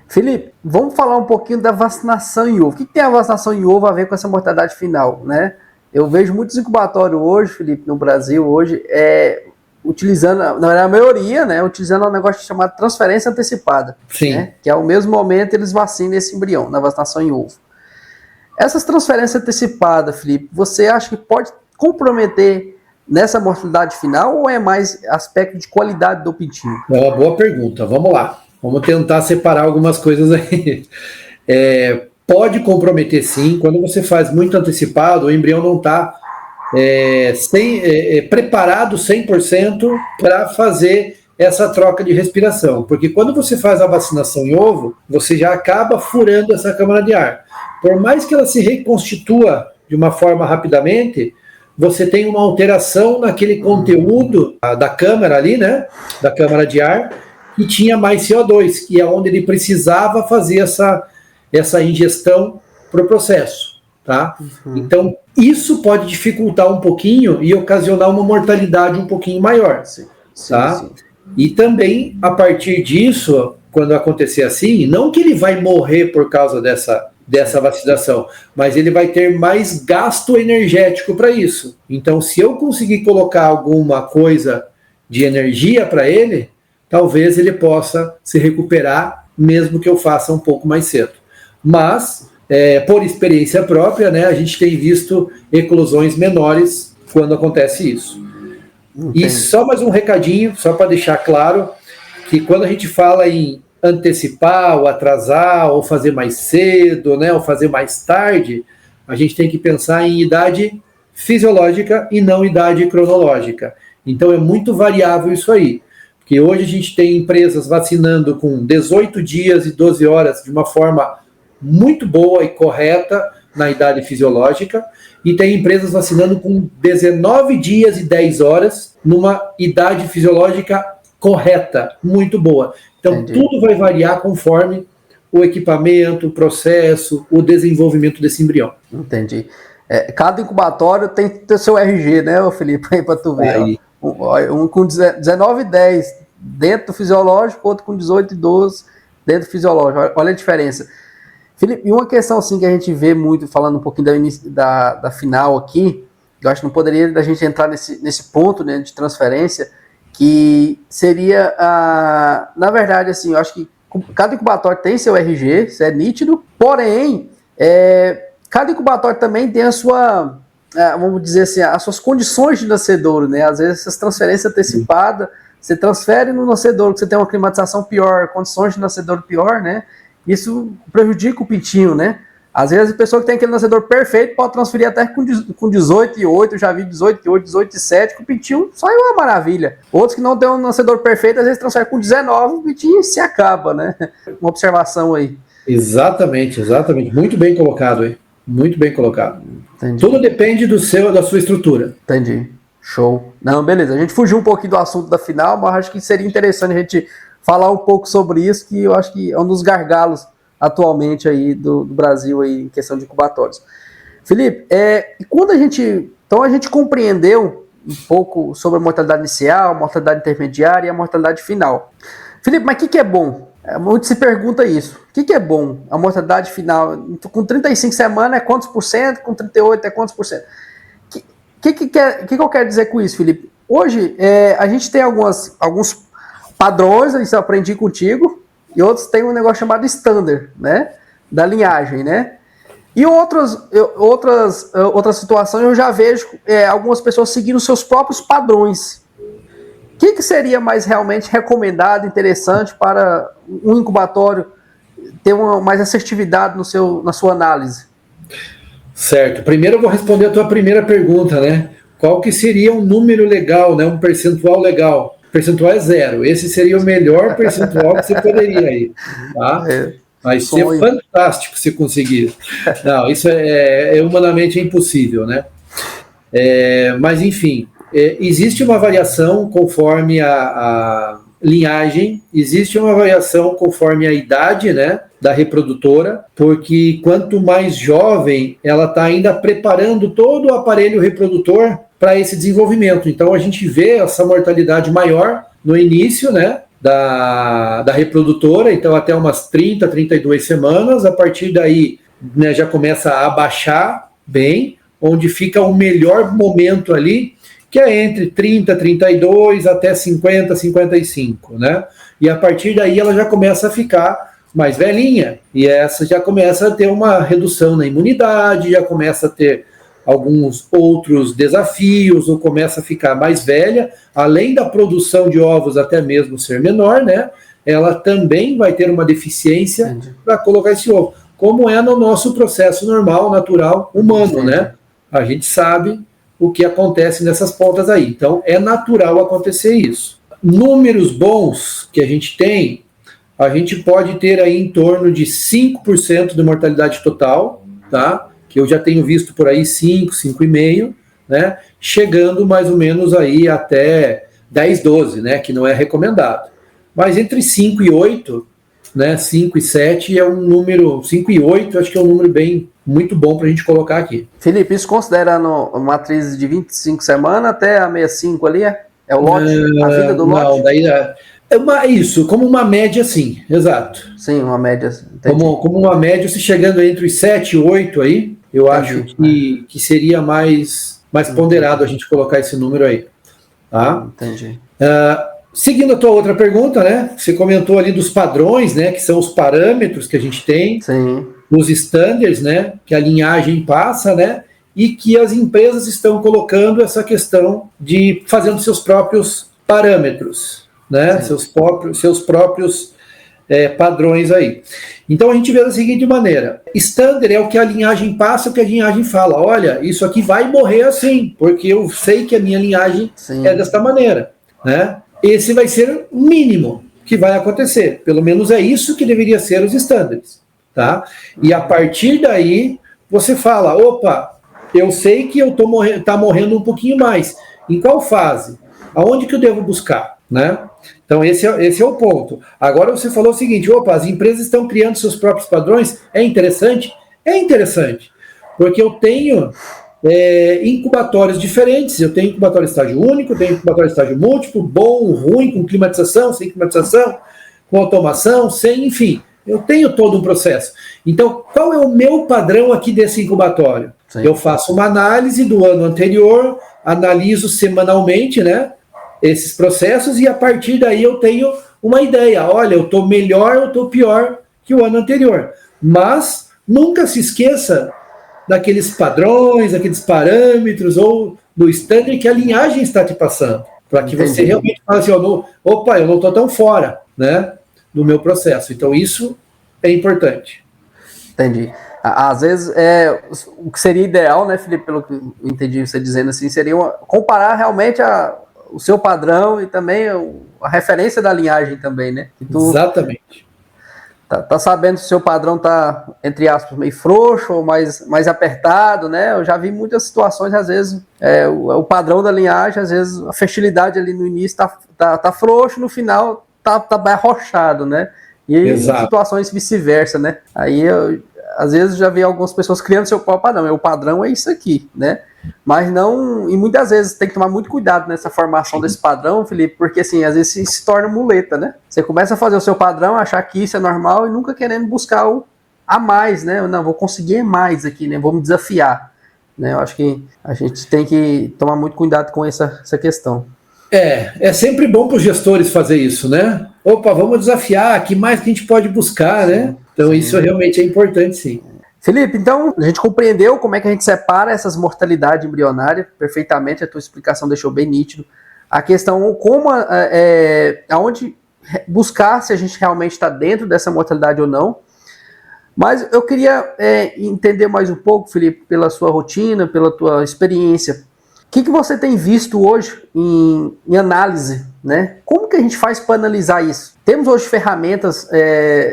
Felipe, vamos falar um pouquinho da vacinação em ovo. O que tem a vacinação em ovo a ver com essa mortalidade final, né? Eu vejo muitos incubatórios hoje, Felipe, no Brasil hoje, utilizando, na verdade, a maioria, né, utilizando um negócio chamado transferência antecipada. Sim. Né, que ao mesmo momento eles vacinam esse embrião, na vacinação em ovo. Essas transferências antecipadas, Felipe, você acha que pode comprometer nessa mortalidade final ou é mais aspecto de qualidade do pintinho? É uma boa pergunta. Vamos lá. Vamos tentar separar algumas coisas aí. Pode comprometer sim. Quando você faz muito antecipado, o embrião não está preparado 100% para fazer essa troca de respiração. Porque quando você faz a vacinação em ovo, você já acaba furando essa câmara de ar. Por mais que ela se reconstitua de uma forma rapidamente, você tem uma alteração naquele conteúdo da câmara ali, né? Da câmara de ar, que tinha mais CO2, que é onde ele precisava fazer essa ingestão para o processo, tá? Uhum. Então, isso pode dificultar um pouquinho e ocasionar uma mortalidade um pouquinho maior, tá? Sim. E também, a partir disso, quando acontecer assim, não que ele vai morrer por causa dessa vacinação, mas ele vai ter mais gasto energético para isso. Então, se eu conseguir colocar alguma coisa de energia para ele, talvez ele possa se recuperar, mesmo que eu faça um pouco mais cedo. Mas, por experiência própria, né, a gente tem visto eclosões menores quando acontece isso. Entendi. E só mais um recadinho, só para deixar claro, que quando a gente fala em antecipar, ou atrasar, ou fazer mais cedo, né, ou fazer mais tarde, a gente tem que pensar em idade fisiológica e não idade cronológica. Então é muito variável isso aí, porque hoje a gente tem empresas vacinando com 18 dias e 12 horas de uma forma muito boa e correta na idade fisiológica, e tem empresas vacinando com 19 dias e 10 horas numa idade fisiológica correta, muito boa. Então, entendi. Tudo vai variar conforme o equipamento, o processo, o desenvolvimento desse embrião. Entendi. Cada incubatório tem que ter seu RG, né, Felipe, aí para tu ver. Aí. Um com 19 e 10 dentro do fisiológico, outro com 18 e 12 dentro do fisiológico. Olha a diferença. Felipe, e uma questão assim que a gente vê muito, falando um pouquinho da final aqui, eu acho que não poderia a gente entrar nesse ponto, né, de transferência, que seria, na verdade, assim, eu acho que cada incubatório tem seu RG, isso é nítido, porém, cada incubatório também tem a sua, vamos dizer assim, as suas condições de nascedouro, né? Às vezes essas transferências antecipadas, você transfere no nascedouro, que você tem uma climatização pior, condições de nascedouro pior, né? Isso prejudica o pintinho, né? Às vezes a pessoa que tem aquele nascedouro perfeito pode transferir até com 18,8, eu já vi 18,8, 18,7, que o pintinho só é uma maravilha. Outros que não tem um nascedouro perfeito, às vezes transferem com 19, o pintinho se acaba, né? Uma observação aí. Exatamente. Muito bem colocado aí. Muito bem colocado. Entendi. Tudo depende da sua estrutura. Entendi. Show. Não, beleza. A gente fugiu um pouquinho do assunto da final, mas acho que seria interessante a gente falar um pouco sobre isso, que eu acho que é um dos gargalos atualmente aí do Brasil aí, em questão de incubatórios. Felipe, e quando a gente compreendeu um pouco sobre a mortalidade inicial, a mortalidade intermediária e a mortalidade final. Felipe, mas o que é bom? Muito se pergunta isso. O que é bom? A mortalidade final, com 35 semanas é quantos por cento? Com 38 é quantos por cento? O que eu quero dizer com isso, Felipe? Hoje, a gente tem alguns padrões, isso eu aprendi contigo, e outros têm um negócio chamado standard, né? Da linhagem, né? E outras situações eu já vejo algumas pessoas seguindo seus próprios padrões. O que seria mais realmente recomendado, interessante para um incubatório ter mais assertividade na sua análise? Certo. Primeiro eu vou responder a tua primeira pergunta, né? Qual que seria um número legal, né? Um percentual legal? O percentual é 0. Esse seria o melhor percentual que você poderia ir, tá? Vai ser fantástico se conseguir. Não, isso humanamente impossível, né? Mas, enfim, existe uma variação conforme a linhagem, existe uma variação conforme a idade, né, da reprodutora, porque quanto mais jovem, ela está ainda preparando todo o aparelho reprodutor para esse desenvolvimento. Então, a gente vê essa mortalidade maior no início, né, da reprodutora, então até umas 30, 32 semanas, a partir daí, né, já começa a abaixar bem, onde fica o melhor momento ali, que é entre 30, 32 até 50, 55, né? E a partir daí ela já começa a ficar mais velhinha, e essa já começa a ter uma redução na imunidade, já começa a ter alguns outros desafios, ou começa a ficar mais velha, além da produção de ovos até mesmo ser menor, né? Ela também vai ter uma deficiência para colocar esse ovo, como é no nosso processo normal, natural, humano, né? A gente sabe o que acontece nessas pontas aí. Então, é natural acontecer isso. Números bons que a gente tem, a gente pode ter aí em torno de 5% de mortalidade total, tá? Que eu já tenho visto por aí 5, 5,5%, né? Chegando mais ou menos aí até 10, 12, né? Que não é recomendado. Mas entre 5 e 8, né? 5 e 7 é um número, 5 e 8 acho que é um número muito bom para a gente colocar aqui. Felipe, isso considerando uma matriz de 25 semanas até a 65 ali, é o lote? A vida do lote? Não, daí isso, como uma média, sim, exato. Sim, uma média. Como uma média, se chegando entre os 7 e 8 aí, eu acho que seria mais ponderado a gente colocar esse número aí. Tá? Entendi. Seguindo a tua outra pergunta, né? Você comentou ali dos padrões, né? Que são os parâmetros que a gente tem. Sim. Os standards, né? Que a linhagem passa, né? E que as empresas estão colocando essa questão de fazendo seus próprios parâmetros, né? Seus próprios padrões aí. Então a gente vê da seguinte maneira: standard é o que a linhagem passa, o que a linhagem fala. Olha, isso aqui vai morrer assim, porque eu sei que a minha linhagem é desta maneira, né? Esse vai ser o mínimo que vai acontecer. Pelo menos é isso que deveria ser os standards, tá? E a partir daí você fala, opa, eu sei que eu tá morrendo um pouquinho mais. Em qual fase? Aonde que eu devo buscar, né? Então esse é o ponto. Agora você falou o seguinte, opa, as empresas estão criando seus próprios padrões. É interessante? É interessante, porque eu tenho incubatórios diferentes. Eu tenho incubatório estágio único, tenho incubatório estágio múltiplo, bom, ruim, com climatização, sem climatização, com automação, sem, enfim. Eu tenho todo um processo. Então, qual é o meu padrão aqui desse incubatório? Sim. Eu faço uma análise do ano anterior, analiso semanalmente, né, esses processos, e a partir daí eu tenho uma ideia. Olha, eu estou melhor ou estou pior que o ano anterior. Mas nunca se esqueça daqueles padrões, daqueles parâmetros ou do standard que a linhagem está te passando, para que você realmente fale assim, opa, eu não estou tão fora, né, do meu processo. Então isso é importante. Entendi. Às vezes, o que seria ideal, né, Felipe, pelo que eu entendi você dizendo assim, seria comparar realmente o seu padrão e também a referência da linhagem também, né? Exatamente. Tá sabendo se o seu padrão tá, entre aspas, meio frouxo ou mais apertado, né? Eu já vi muitas situações, às vezes, o padrão da linhagem, às vezes a fertilidade ali no início tá frouxo, no final tá arrochado, né? E Exato. situações vice-versa, né? Aí às vezes já vi algumas pessoas criando seu próprio padrão. O padrão é isso aqui, né? Mas não... E muitas vezes tem que tomar muito cuidado nessa formação desse padrão, Felipe, porque assim, às vezes se torna muleta, né? Você começa a fazer o seu padrão, achar que isso é normal e nunca querendo buscar a mais, né? Não, vou conseguir mais aqui, né? Vou me desafiar. Né? Eu acho que a gente tem que tomar muito cuidado com essa questão. É sempre bom para os gestores fazer isso, né? Opa, vamos desafiar, que mais que a gente pode buscar, né? Então isso realmente é importante, sim. Felipe, então a gente compreendeu como é que a gente separa essas mortalidades embrionárias perfeitamente, a tua explicação deixou bem nítido. A questão como aonde buscar se a gente realmente está dentro dessa mortalidade ou não. Mas eu queria entender mais um pouco, Felipe, pela sua rotina, pela tua experiência. O que você tem visto hoje em análise, né? Como que a gente faz para analisar isso? Temos hoje ferramentas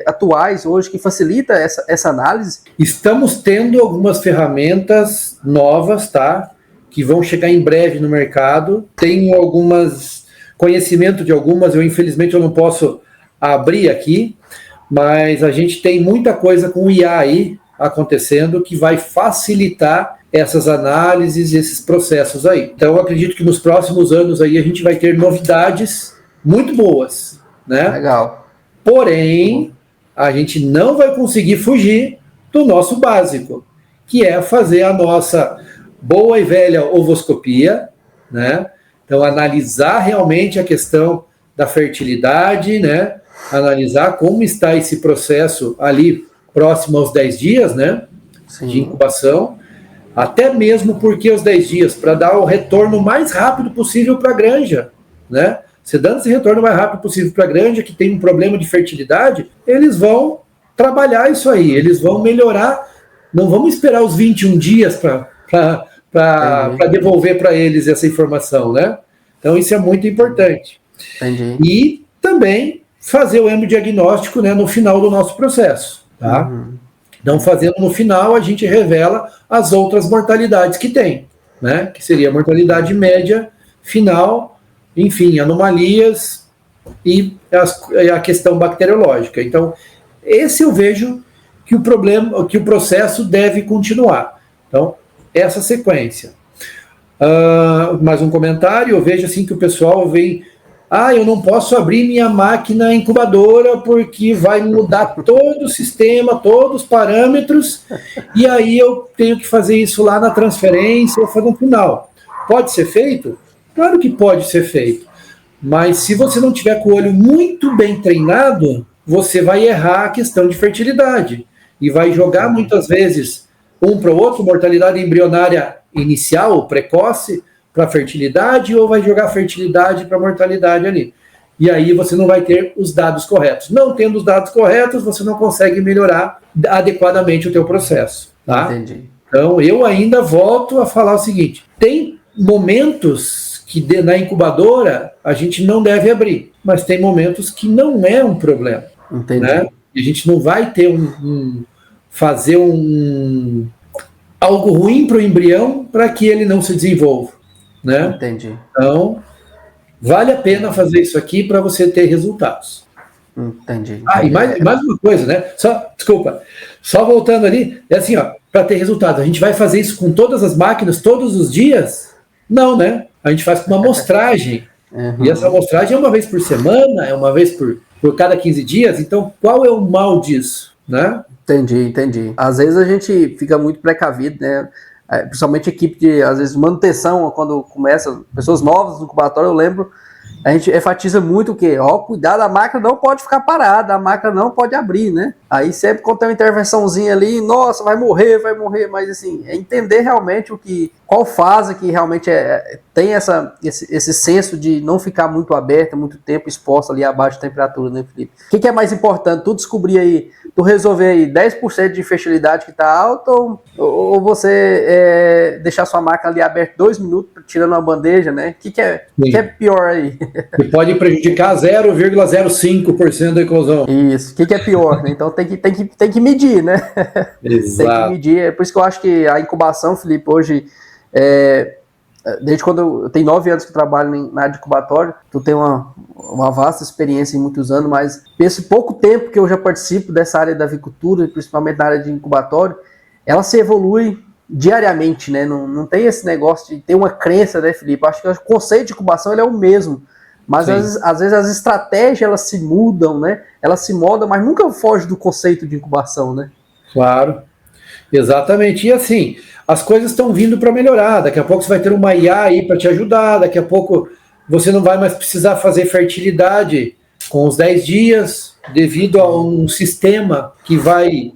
atuais hoje que facilita essa análise? Estamos tendo algumas ferramentas novas, tá? Que vão chegar em breve no mercado. Tenho conhecimento de algumas, infelizmente eu não posso abrir aqui, mas a gente tem muita coisa com o IA aí acontecendo que vai facilitar essas análises, esses processos aí. Então, eu acredito que nos próximos anos aí a gente vai ter novidades muito boas, né? Legal. Porém, a gente não vai conseguir fugir do nosso básico, que é fazer a nossa boa e velha ovoscopia, né? Então, analisar realmente a questão da fertilidade, né? Analisar como está esse processo ali próximo aos 10 dias, né? Sim. De incubação. Até mesmo porque os 10 dias, para dar o retorno mais rápido possível para a granja, né? Você dando esse retorno mais rápido possível para a granja, que tem um problema de fertilidade, eles vão trabalhar isso aí, eles vão melhorar. Não vamos esperar os 21 dias para devolver para eles essa informação, né? Então, isso é muito importante. Entendi. E também fazer o hemodiagnóstico, né, no final do nosso processo, tá? Uhum. Então, fazendo no final, a gente revela as outras mortalidades que tem, né? Que seria a mortalidade média, final, enfim, anomalias e a questão bacteriológica. Então, esse eu vejo que o processo deve continuar. Então, essa sequência. Mais um comentário, eu vejo assim que o pessoal vem... eu não posso abrir minha máquina incubadora porque vai mudar todo o sistema, todos os parâmetros, e aí eu tenho que fazer isso lá na transferência ou no final. Pode ser feito? Claro que pode ser feito. Mas se você não tiver com o olho muito bem treinado, você vai errar a questão de fertilidade. E vai jogar muitas vezes um para o outro, mortalidade embrionária inicial, precoce, para fertilidade, ou vai jogar fertilidade para mortalidade ali. E aí você não vai ter os dados corretos. Não tendo os dados corretos, você não consegue melhorar adequadamente o teu processo. Tá? Entendi. Então, eu ainda volto a falar o seguinte, tem momentos que na incubadora a gente não deve abrir, mas tem momentos que não é um problema. Entendi. Né? E a gente não vai ter fazer algo ruim para o embrião para que ele não se desenvolva. Né? Entendi. Então, vale a pena fazer isso aqui para você ter resultados. Entendi. E mais uma coisa, né? Só voltando ali, é assim, ó, para ter resultados, a gente vai fazer isso com todas as máquinas todos os dias? Não, né? A gente faz com uma amostragem. Uhum. E essa amostragem é uma vez por semana, é uma vez por cada 15 dias. Então, qual é o mal disso, né? Entendi. Às vezes a gente fica muito precavido, né? principalmente equipe de, às vezes, manutenção, quando começa, pessoas novas no incubatório, eu lembro, a gente enfatiza muito o quê? Cuidado, a máquina não pode ficar parada, a máquina não pode abrir, né? Aí sempre quando tem uma intervençãozinha ali, nossa, vai morrer, mas assim, é entender realmente qual fase que realmente tem esse senso de não ficar muito aberta, muito tempo exposta ali abaixo de temperatura, né, Felipe? O que é mais importante? Tu descobrir aí, tu resolver aí 10% de fertilidade que tá alta ou você deixar sua máquina ali aberta 2 minutos, tirando uma bandeja, né? O que é pior aí? Que pode prejudicar 0,05% da eclosão. Isso, o que é pior, né? Então tem que medir, né? Exato. Tem que medir. É por isso que eu acho que a incubação, Felipe, hoje, desde quando eu tenho 9 anos que trabalho na área de incubatório, tu tem uma vasta experiência em muitos anos, mas esse pouco tempo que eu já participo dessa área da avicultura, principalmente na área de incubatório, ela se evolui diariamente, né? Não tem esse negócio de ter uma crença, né, Felipe? Eu acho que o conceito de incubação ele é o mesmo. Mas às vezes as estratégias elas se mudam, né? Elas se moldam, mas nunca foge do conceito de incubação, né? Claro, exatamente. E assim, as coisas estão vindo para melhorar. Daqui a pouco você vai ter uma IA aí para te ajudar. Daqui a pouco você não vai mais precisar fazer fertilidade com os 10 dias, devido a um sistema que vai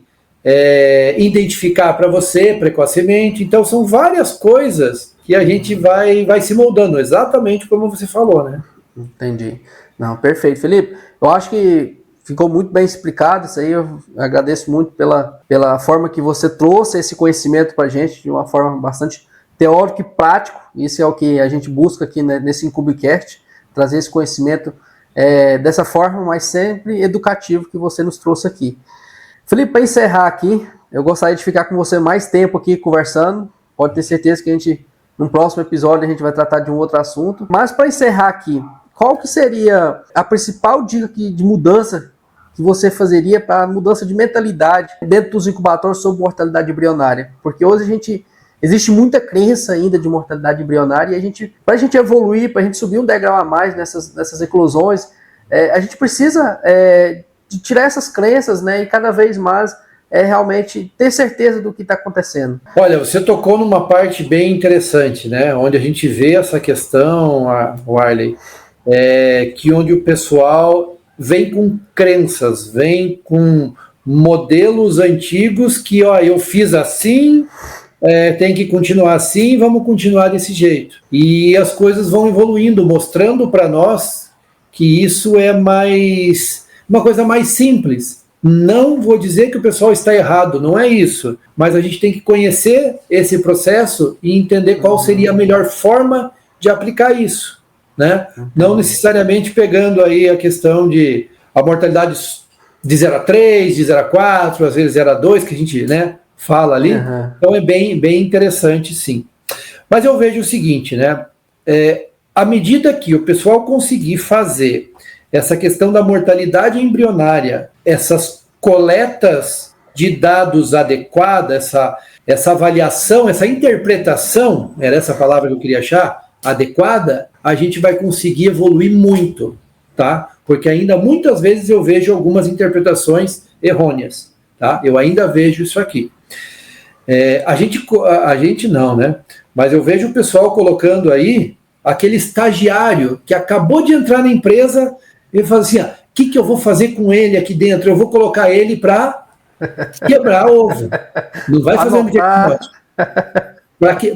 identificar para você precocemente. Então são várias coisas que a gente vai se moldando, exatamente como você falou, né? Entendi. Não, perfeito. Felipe, eu acho que ficou muito bem explicado isso aí. Eu agradeço muito pela forma que você trouxe esse conhecimento para a gente, de uma forma bastante teórica e prático. Isso é o que a gente busca aqui, né, nesse IncubiCast, trazer esse conhecimento dessa forma, mas sempre educativo que você nos trouxe aqui. Felipe, para encerrar aqui, eu gostaria de ficar com você mais tempo aqui conversando. Pode ter certeza que no próximo episódio a gente vai tratar de um outro assunto. Mas para encerrar aqui, qual que seria a principal dica de mudança que você fazeria para mudança de mentalidade dentro dos incubatórios sobre mortalidade embrionária? Porque hoje existe muita crença ainda de mortalidade embrionária e para a gente evoluir, para a gente subir um degrau a mais nessas eclosões, a gente precisa de tirar essas crenças, né, e cada vez mais realmente ter certeza do que está acontecendo. Olha, você tocou numa parte bem interessante, né, onde a gente vê essa questão, Warley, que onde o pessoal vem com crenças, vem com modelos antigos que, eu fiz assim, tem que continuar assim, vamos continuar desse jeito. E as coisas vão evoluindo, mostrando para nós que isso é uma coisa mais simples. Não vou dizer que o pessoal está errado, não é isso, mas a gente tem que conhecer esse processo e entender qual seria a melhor forma de aplicar isso, né? Não necessariamente pegando aí a questão de a mortalidade de 0 a 3, de 0 a 4, às vezes 0 a 2, que a gente, né, fala ali. Então é bem interessante, sim. Mas eu vejo o seguinte, né? À medida que o pessoal conseguir fazer essa questão da mortalidade embrionária, essas coletas de dados adequadas, essa avaliação, essa interpretação, era essa palavra que eu queria achar, adequada, a gente vai conseguir evoluir muito, tá? Porque ainda muitas vezes eu vejo algumas interpretações errôneas, tá? Eu ainda vejo isso aqui. A gente não, né? Mas eu vejo o pessoal colocando aí aquele estagiário que acabou de entrar na empresa e fala assim, o que eu vou fazer com ele aqui dentro? Eu vou colocar ele para quebrar ovo. Não vai fazer um diagnóstico.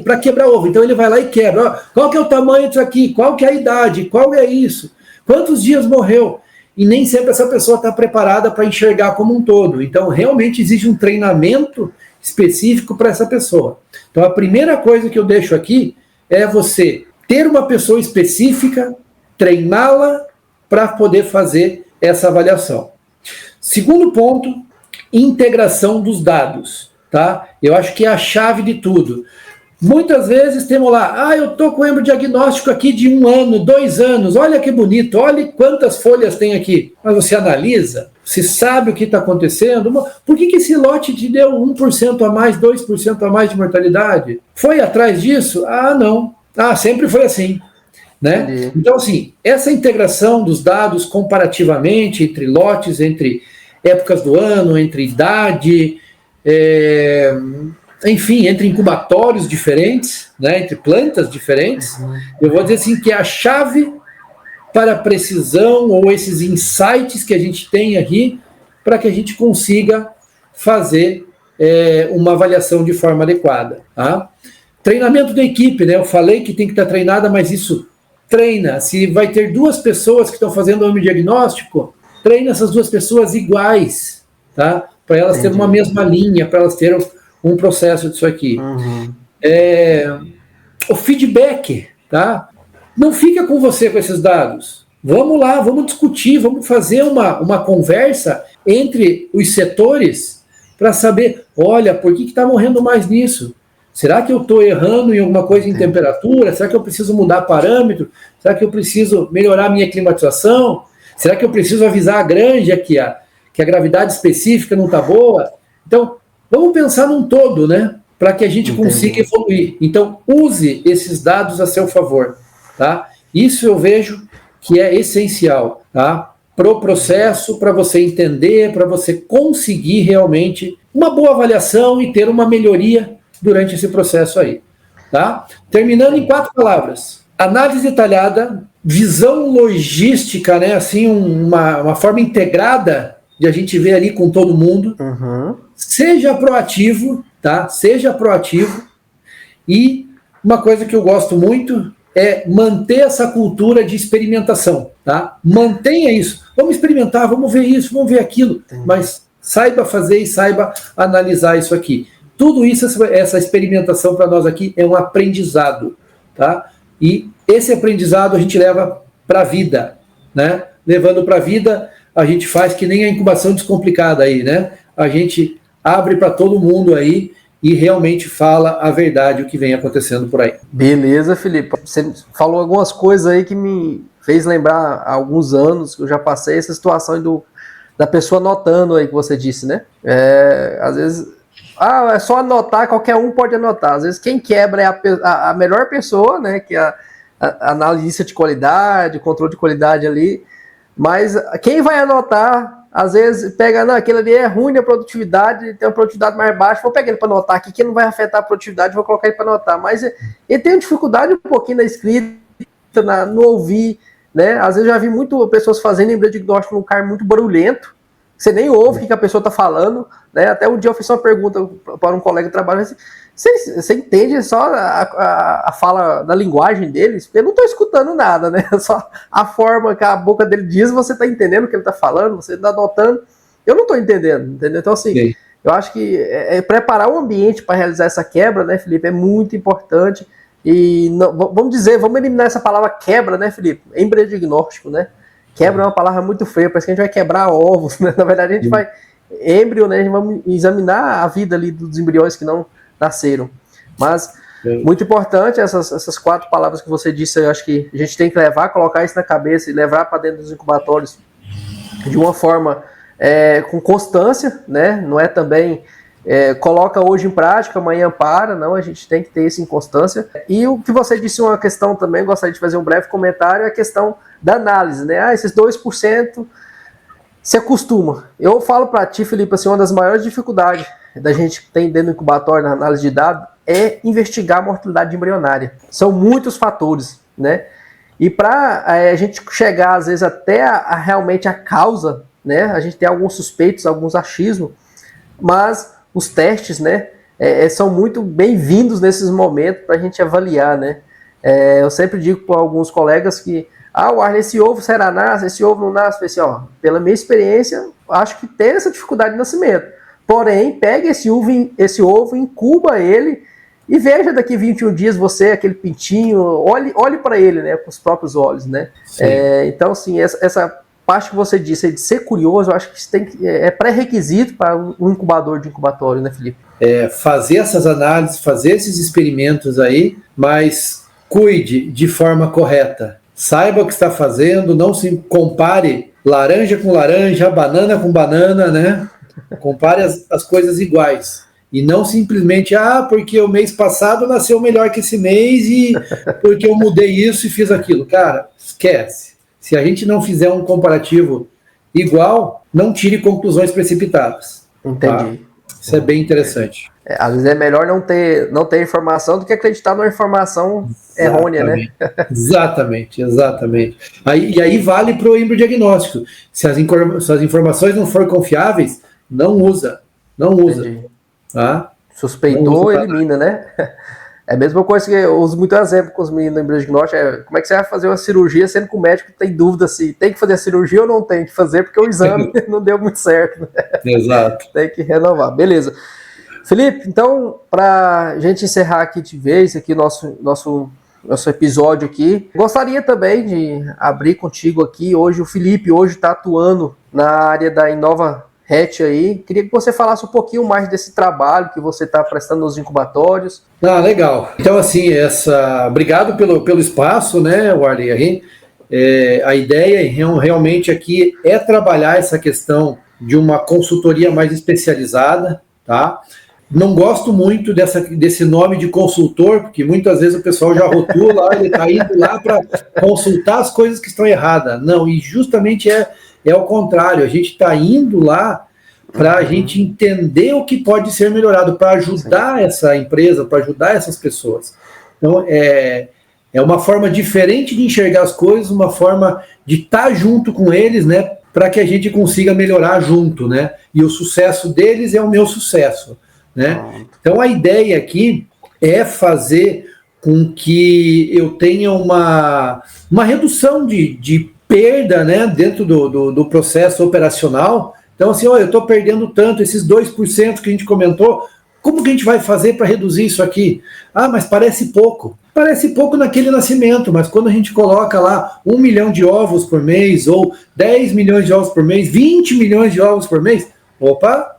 Para quebrar ovo. Então ele vai lá e quebra. Qual que é o tamanho disso aqui? Qual que é a idade? Qual é isso? Quantos dias morreu? E nem sempre essa pessoa está preparada para enxergar como um todo. Então realmente existe um treinamento específico para essa pessoa. Então a primeira coisa que eu deixo aqui é você ter uma pessoa específica, treiná-la para poder fazer essa avaliação. Segundo ponto, integração dos dados, tá? Eu acho que é a chave de tudo. Muitas vezes temos lá, eu estou com o hemodiagnóstico aqui de 1 ano, 2 anos, olha que bonito, olha quantas folhas tem aqui. Mas você analisa, você sabe o que está acontecendo, por que esse lote te deu 1% a mais, 2% a mais de mortalidade? Foi atrás disso? Não. Sempre foi assim. Né? Então, assim, essa integração dos dados comparativamente entre lotes, entre épocas do ano, entre idade, enfim, entre incubatórios diferentes, né, entre plantas diferentes, eu vou dizer assim que é a chave para a precisão ou esses insights que a gente tem aqui para que a gente consiga fazer uma avaliação de forma adequada. Tá? Treinamento da equipe, né? Eu falei que tem que estar treinada, mas isso treina. Se vai ter 2 pessoas que estão fazendo o diagnóstico, treina essas 2 pessoas iguais, tá? Para elas terem uma mesma linha, para elas terem um processo disso aqui. O feedback, tá? Não fica com você com esses dados. Vamos lá, vamos discutir, vamos fazer uma conversa entre os setores para saber, olha, por que está morrendo mais nisso? Será que eu estou errando em alguma coisa em temperatura? Será que eu preciso mudar parâmetro? Será que eu preciso melhorar a minha climatização? Será que eu preciso avisar a granja que a gravidade específica não está boa? Então, vamos pensar num todo, né? Para que a gente consiga evoluir. Então, use esses dados a seu favor, tá? Isso eu vejo que é essencial, tá? Para o processo, para você entender, para você conseguir realmente uma boa avaliação e ter uma melhoria durante esse processo aí, tá? Terminando em 4 palavras. Análise detalhada, visão logística, né? Assim, uma forma integrada de a gente ver ali com todo mundo. Seja proativo, tá? Seja proativo. E uma coisa que eu gosto muito é manter essa cultura de experimentação, tá? Mantenha isso. Vamos experimentar, vamos ver isso, vamos ver aquilo, mas saiba fazer e saiba analisar isso aqui. Tudo isso, essa experimentação para nós aqui é um aprendizado, tá? E esse aprendizado a gente leva para a vida, né? Levando para a vida, a gente faz que nem a incubação descomplicada aí, né? A gente abre para todo mundo aí e realmente fala a verdade, o que vem acontecendo por aí. Beleza, Felipe. Você falou algumas coisas aí que me fez lembrar há alguns anos que eu já passei essa situação da pessoa anotando aí que você disse, né? Às vezes, é só anotar, qualquer um pode anotar. Às vezes quem quebra é a melhor pessoa, né? Que é a analista de qualidade, controle de qualidade ali. Mas quem vai anotar, às vezes pega, não, aquele ali é ruim na produtividade, tem uma produtividade mais baixa, vou pegar ele para anotar aqui, que não vai afetar a produtividade, vou colocar ele para anotar. Mas ele tem dificuldade um pouquinho na escrita, no ouvir, né? Às vezes eu já vi muito pessoas fazendo diagnóstico num cara muito barulhento, você nem ouve o que a pessoa está falando, né? Até um dia eu fiz uma pergunta para um colega de trabalho, você entende só a fala da linguagem deles? Porque eu não estou escutando nada, né? Só a forma que a boca dele diz, você está entendendo o que ele está falando, você está anotando. Eu não estou entendendo, entendeu? Então, assim, eu acho que preparar o ambiente para realizar essa quebra, né, Felipe, é muito importante. E vamos eliminar essa palavra quebra, né, Felipe? Embriodiagnóstico, né? Quebra é uma palavra muito feia, parece que a gente vai quebrar ovos, né? Na verdade, a gente vai êmbrio, né? A gente vai examinar a vida ali dos embriões que não nasceram. Mas, muito importante, essas 4 palavras que você disse, eu acho que a gente tem que colocar isso na cabeça e levar para dentro dos incubatórios de uma forma com constância, né? Não é também coloca hoje em prática, amanhã para, não, a gente tem que ter isso em constância. E o que você disse, uma questão também, gostaria de fazer um breve comentário, é a questão da análise, né? Esses 2% se acostuma. Eu falo para ti, Felipe, assim, uma das maiores dificuldades da gente que tem dentro do incubatório na análise de dados é investigar a mortalidade embrionária. São muitos fatores, né? E para a gente chegar, às vezes, até realmente a causa, né? A gente tem alguns suspeitos, alguns achismos, mas os testes, né? São muito bem-vindos nesses momentos para a gente avaliar, né? Eu sempre digo para alguns colegas que esse ovo será nasce, esse ovo não nasce. Assim, pela minha experiência, acho que tem essa dificuldade de nascimento. Porém, pega esse ovo, incuba ele e veja daqui 21 dias você, aquele pintinho, olhe para ele, né, com os próprios olhos, né? Então, assim, essa parte que você disse de ser curioso, eu acho que é pré-requisito para um incubador de incubatório, né, Felipe? Fazer essas análises, fazer esses experimentos aí, mas cuide de forma correta. Saiba o que está fazendo, não se compare laranja com laranja, banana com banana, né? Compare as coisas iguais. E não simplesmente, porque o mês passado nasceu melhor que esse mês e porque eu mudei isso e fiz aquilo. Cara, esquece. Se a gente não fizer um comparativo igual, não tire conclusões precipitadas. Entendi. Tá? Isso é bem interessante. Às vezes é melhor não ter informação do que acreditar numa informação errônea, né? Exatamente. E aí vale para o embriodiagnóstico. Se as informações não forem confiáveis, não usa. Entendi. Tá? Suspeitou, elimina, né? É a mesma coisa que eu uso muito exemplo com os meninos do embriodiagnóstico. Como é que você vai fazer uma cirurgia sendo que o médico tem dúvida se tem que fazer a cirurgia ou não tem que fazer, porque o exame não deu muito certo. Né? Exato. Tem que renovar. Beleza. Felipe, então, para a gente encerrar aqui de vez, aqui nosso episódio aqui, gostaria também de abrir contigo aqui, hoje o Felipe está atuando na área da Inova Hatch aí, queria que você falasse um pouquinho mais desse trabalho que você está prestando nos incubatórios. Legal. Então, assim, obrigado pelo espaço, né, Warley? A ideia realmente aqui é trabalhar essa questão de uma consultoria mais especializada, tá? Não gosto muito desse nome de consultor, porque muitas vezes o pessoal já rotula, ele está indo lá para consultar as coisas que estão erradas. Não, e justamente é o contrário, a gente está indo lá para a gente entender o que pode ser melhorado, para ajudar essa empresa, para ajudar essas pessoas. Então, é uma forma diferente de enxergar as coisas, uma forma de estar junto com eles, né, para que a gente consiga melhorar junto, né, e o sucesso deles é o meu sucesso. Né? Então a ideia aqui é fazer com que eu tenha uma redução de perda, né, dentro do processo operacional. Então assim, eu estou perdendo tanto, esses 2% que a gente comentou, como que a gente vai fazer para reduzir isso aqui? Mas parece pouco naquele nascimento, mas quando a gente coloca lá 1 milhão de ovos por mês, ou 10 milhões de ovos por mês, 20 milhões de ovos por mês,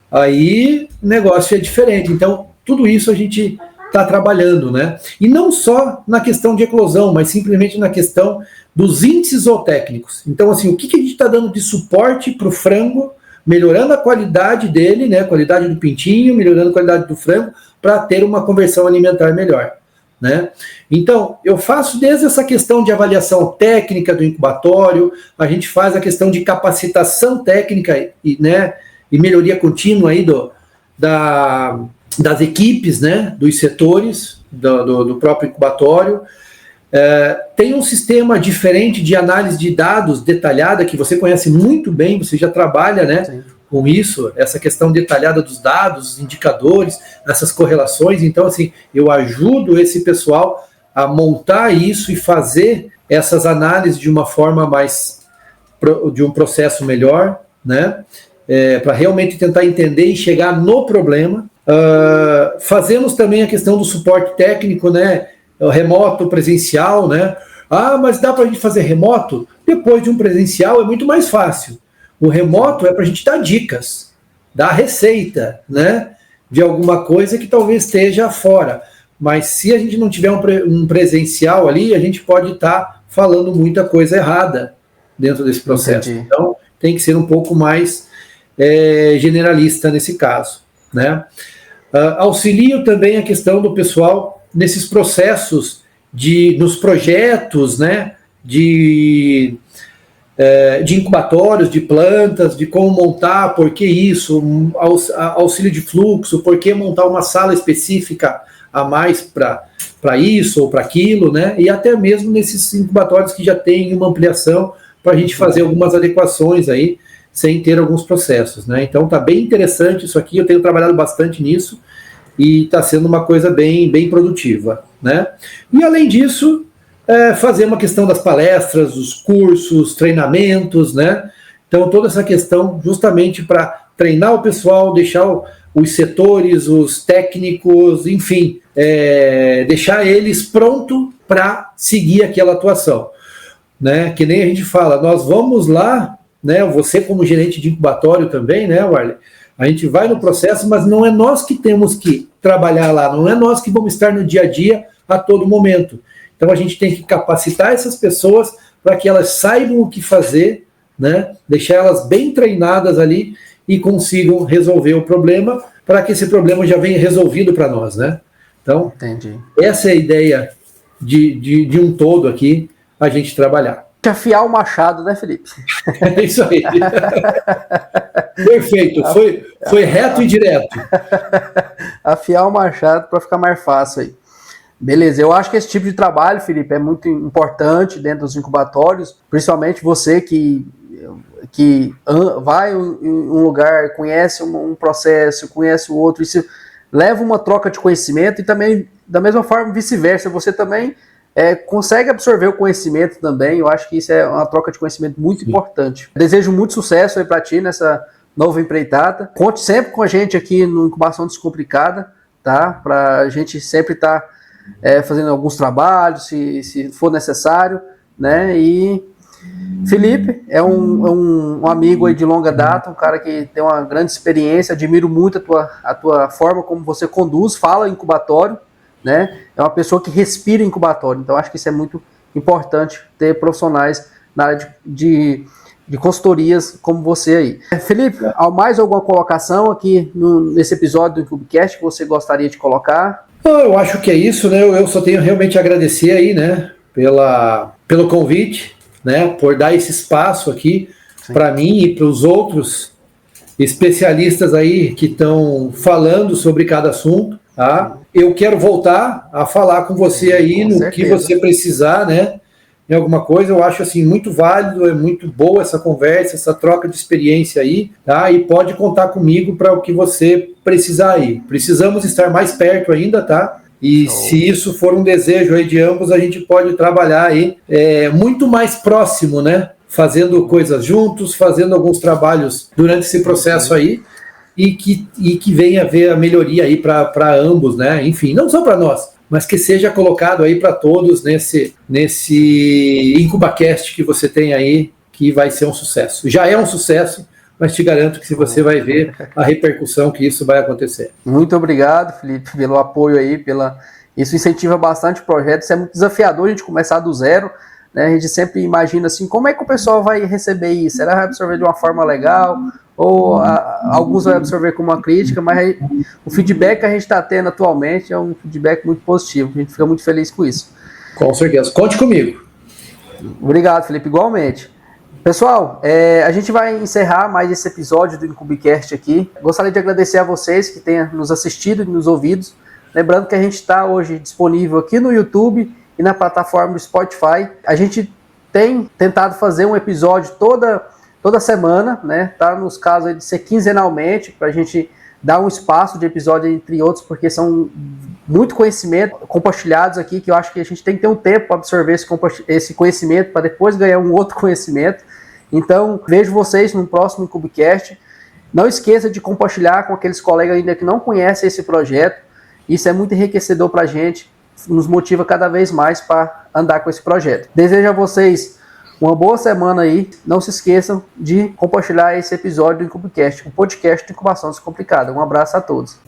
aí o negócio é diferente. Então, tudo isso a gente está trabalhando, né? E não só na questão de eclosão, mas simplesmente na questão dos índices zootécnicos. Então, assim, o que a gente está dando de suporte para o frango, melhorando a qualidade dele, né? A qualidade do pintinho, melhorando a qualidade do frango, para ter uma conversão alimentar melhor, né? Então, eu faço desde essa questão de avaliação técnica do incubatório, a gente faz a questão de capacitação técnica e melhoria contínua aí das equipes, né, dos setores do próprio incubatório. Tem um sistema diferente de análise de dados detalhada, que você conhece muito bem, você já trabalha, né, com isso, essa questão detalhada dos dados, indicadores, essas correlações. Então, assim, eu ajudo esse pessoal a montar isso e fazer essas análises de uma forma de um processo melhor, né, para realmente tentar entender e chegar no problema. Fazemos também a questão do suporte técnico, né, remoto, presencial, né? Mas dá para a gente fazer remoto? Depois de um presencial é muito mais fácil. O remoto é para a gente dar dicas, dar receita, né, de alguma coisa que talvez esteja fora. Mas se a gente não tiver um presencial ali, a gente pode estar falando muita coisa errada dentro desse processo. Entendi. Então, tem que ser um pouco mais generalista nesse caso, né? Auxilio também a questão do pessoal nesses processos nos projetos, né, de incubatórios, de plantas, de como montar, por que isso, auxílio de fluxo, por que montar uma sala específica a mais para isso ou para aquilo, né? E até mesmo nesses incubatórios que já tem uma ampliação para a gente fazer algumas adequações aí, sem ter alguns processos, né? Então tá bem interessante isso aqui, eu tenho trabalhado bastante nisso e está sendo uma coisa bem, bem produtiva, né? E além disso, fazer uma questão das palestras, os cursos, treinamentos, né? Então toda essa questão justamente para treinar o pessoal, deixar os setores, os técnicos, enfim, deixar eles prontos para seguir aquela atuação, né? Que nem a gente fala, nós vamos lá, né, você como gerente de incubatório também, né, Warley? A gente vai no processo, mas não é nós que temos que trabalhar lá, não é nós que vamos estar no dia a dia a todo momento. Então a gente tem que capacitar essas pessoas para que elas saibam o que fazer, né, deixar elas bem treinadas ali e consigam resolver o problema, para que esse problema já venha resolvido para nós, né? Então, entendi. Essa é a ideia de um todo aqui, a gente trabalhar. Afiar o machado, né, Felipe? É isso aí. Perfeito, foi reto e direto. Afiar o machado para ficar mais fácil aí. Beleza, eu acho que esse tipo de trabalho, Felipe, é muito importante dentro dos incubatórios, principalmente você que vai em um lugar, conhece um processo, conhece o outro, isso leva uma troca de conhecimento e também, da mesma forma, vice-versa, você também consegue absorver o conhecimento também. Eu acho que isso é uma troca de conhecimento muito importante. Desejo muito sucesso aí para ti nessa nova empreitada. Conte sempre com a gente aqui no Incubação Descomplicada, tá? Para a gente sempre estar fazendo alguns trabalhos, se for necessário, né? E Felipe é um amigo aí de longa data, um cara que tem uma grande experiência, admiro muito a tua forma como você conduz, fala incubatório, né? É uma pessoa que respira incubatório, então acho que isso é muito importante, ter profissionais na área de consultorias como você aí. Felipe, há mais alguma colocação aqui nesse episódio do Incubicast que você gostaria de colocar? Eu acho que é isso, né? Eu só tenho realmente a agradecer aí, né, pelo convite, né, por dar esse espaço aqui para mim e para os outros especialistas aí que estão falando sobre cada assunto, tá? Eu quero voltar a falar com você aí no que você precisar, né? Em alguma coisa, eu acho assim muito válido, é muito boa essa conversa, essa troca de experiência aí, tá? E pode contar comigo para o que você precisar aí. Precisamos estar mais perto ainda, tá? E se isso for um desejo aí de ambos, a gente pode trabalhar aí muito mais próximo, né? Fazendo coisas juntos, fazendo alguns trabalhos durante esse processo aí, e que venha haver a melhoria aí para ambos, né? Enfim, não só para nós, mas que seja colocado aí para todos nesse IncubaCast que você tem aí, que vai ser um sucesso. Já é um sucesso, mas te garanto que você vai ver a repercussão que isso vai acontecer. Muito obrigado, Felipe, pelo apoio aí, isso incentiva bastante o projeto, isso é muito desafiador a gente começar do zero, né? A gente sempre imagina assim, como é que o pessoal vai receber isso? Será que vai absorver de uma forma legal? Ou alguns vão absorver como uma crítica, mas o feedback que a gente está tendo atualmente é um feedback muito positivo, a gente fica muito feliz com isso. Com certeza, conte comigo. Obrigado, Felipe, igualmente. Pessoal, a gente vai encerrar mais esse episódio do Incubicast aqui. Gostaria de agradecer a vocês que tenham nos assistido e nos ouvido. Lembrando que a gente está hoje disponível aqui no YouTube e na plataforma do Spotify. A gente tem tentado fazer um episódio toda semana, né? Tá nos casos de ser quinzenalmente, para a gente dar um espaço de episódio entre outros, porque são muito conhecimento compartilhados aqui, que eu acho que a gente tem que ter um tempo para absorver esse conhecimento, para depois ganhar um outro conhecimento. Então, vejo vocês no próximo Incubicast. Não esqueça de compartilhar com aqueles colegas ainda que não conhecem esse projeto. Isso é muito enriquecedor para a gente, nos motiva cada vez mais para andar com esse projeto. Desejo a vocês uma boa semana aí. Não se esqueçam de compartilhar esse episódio do Incubicast, o podcast de Incubação Descomplicada. Um abraço a todos.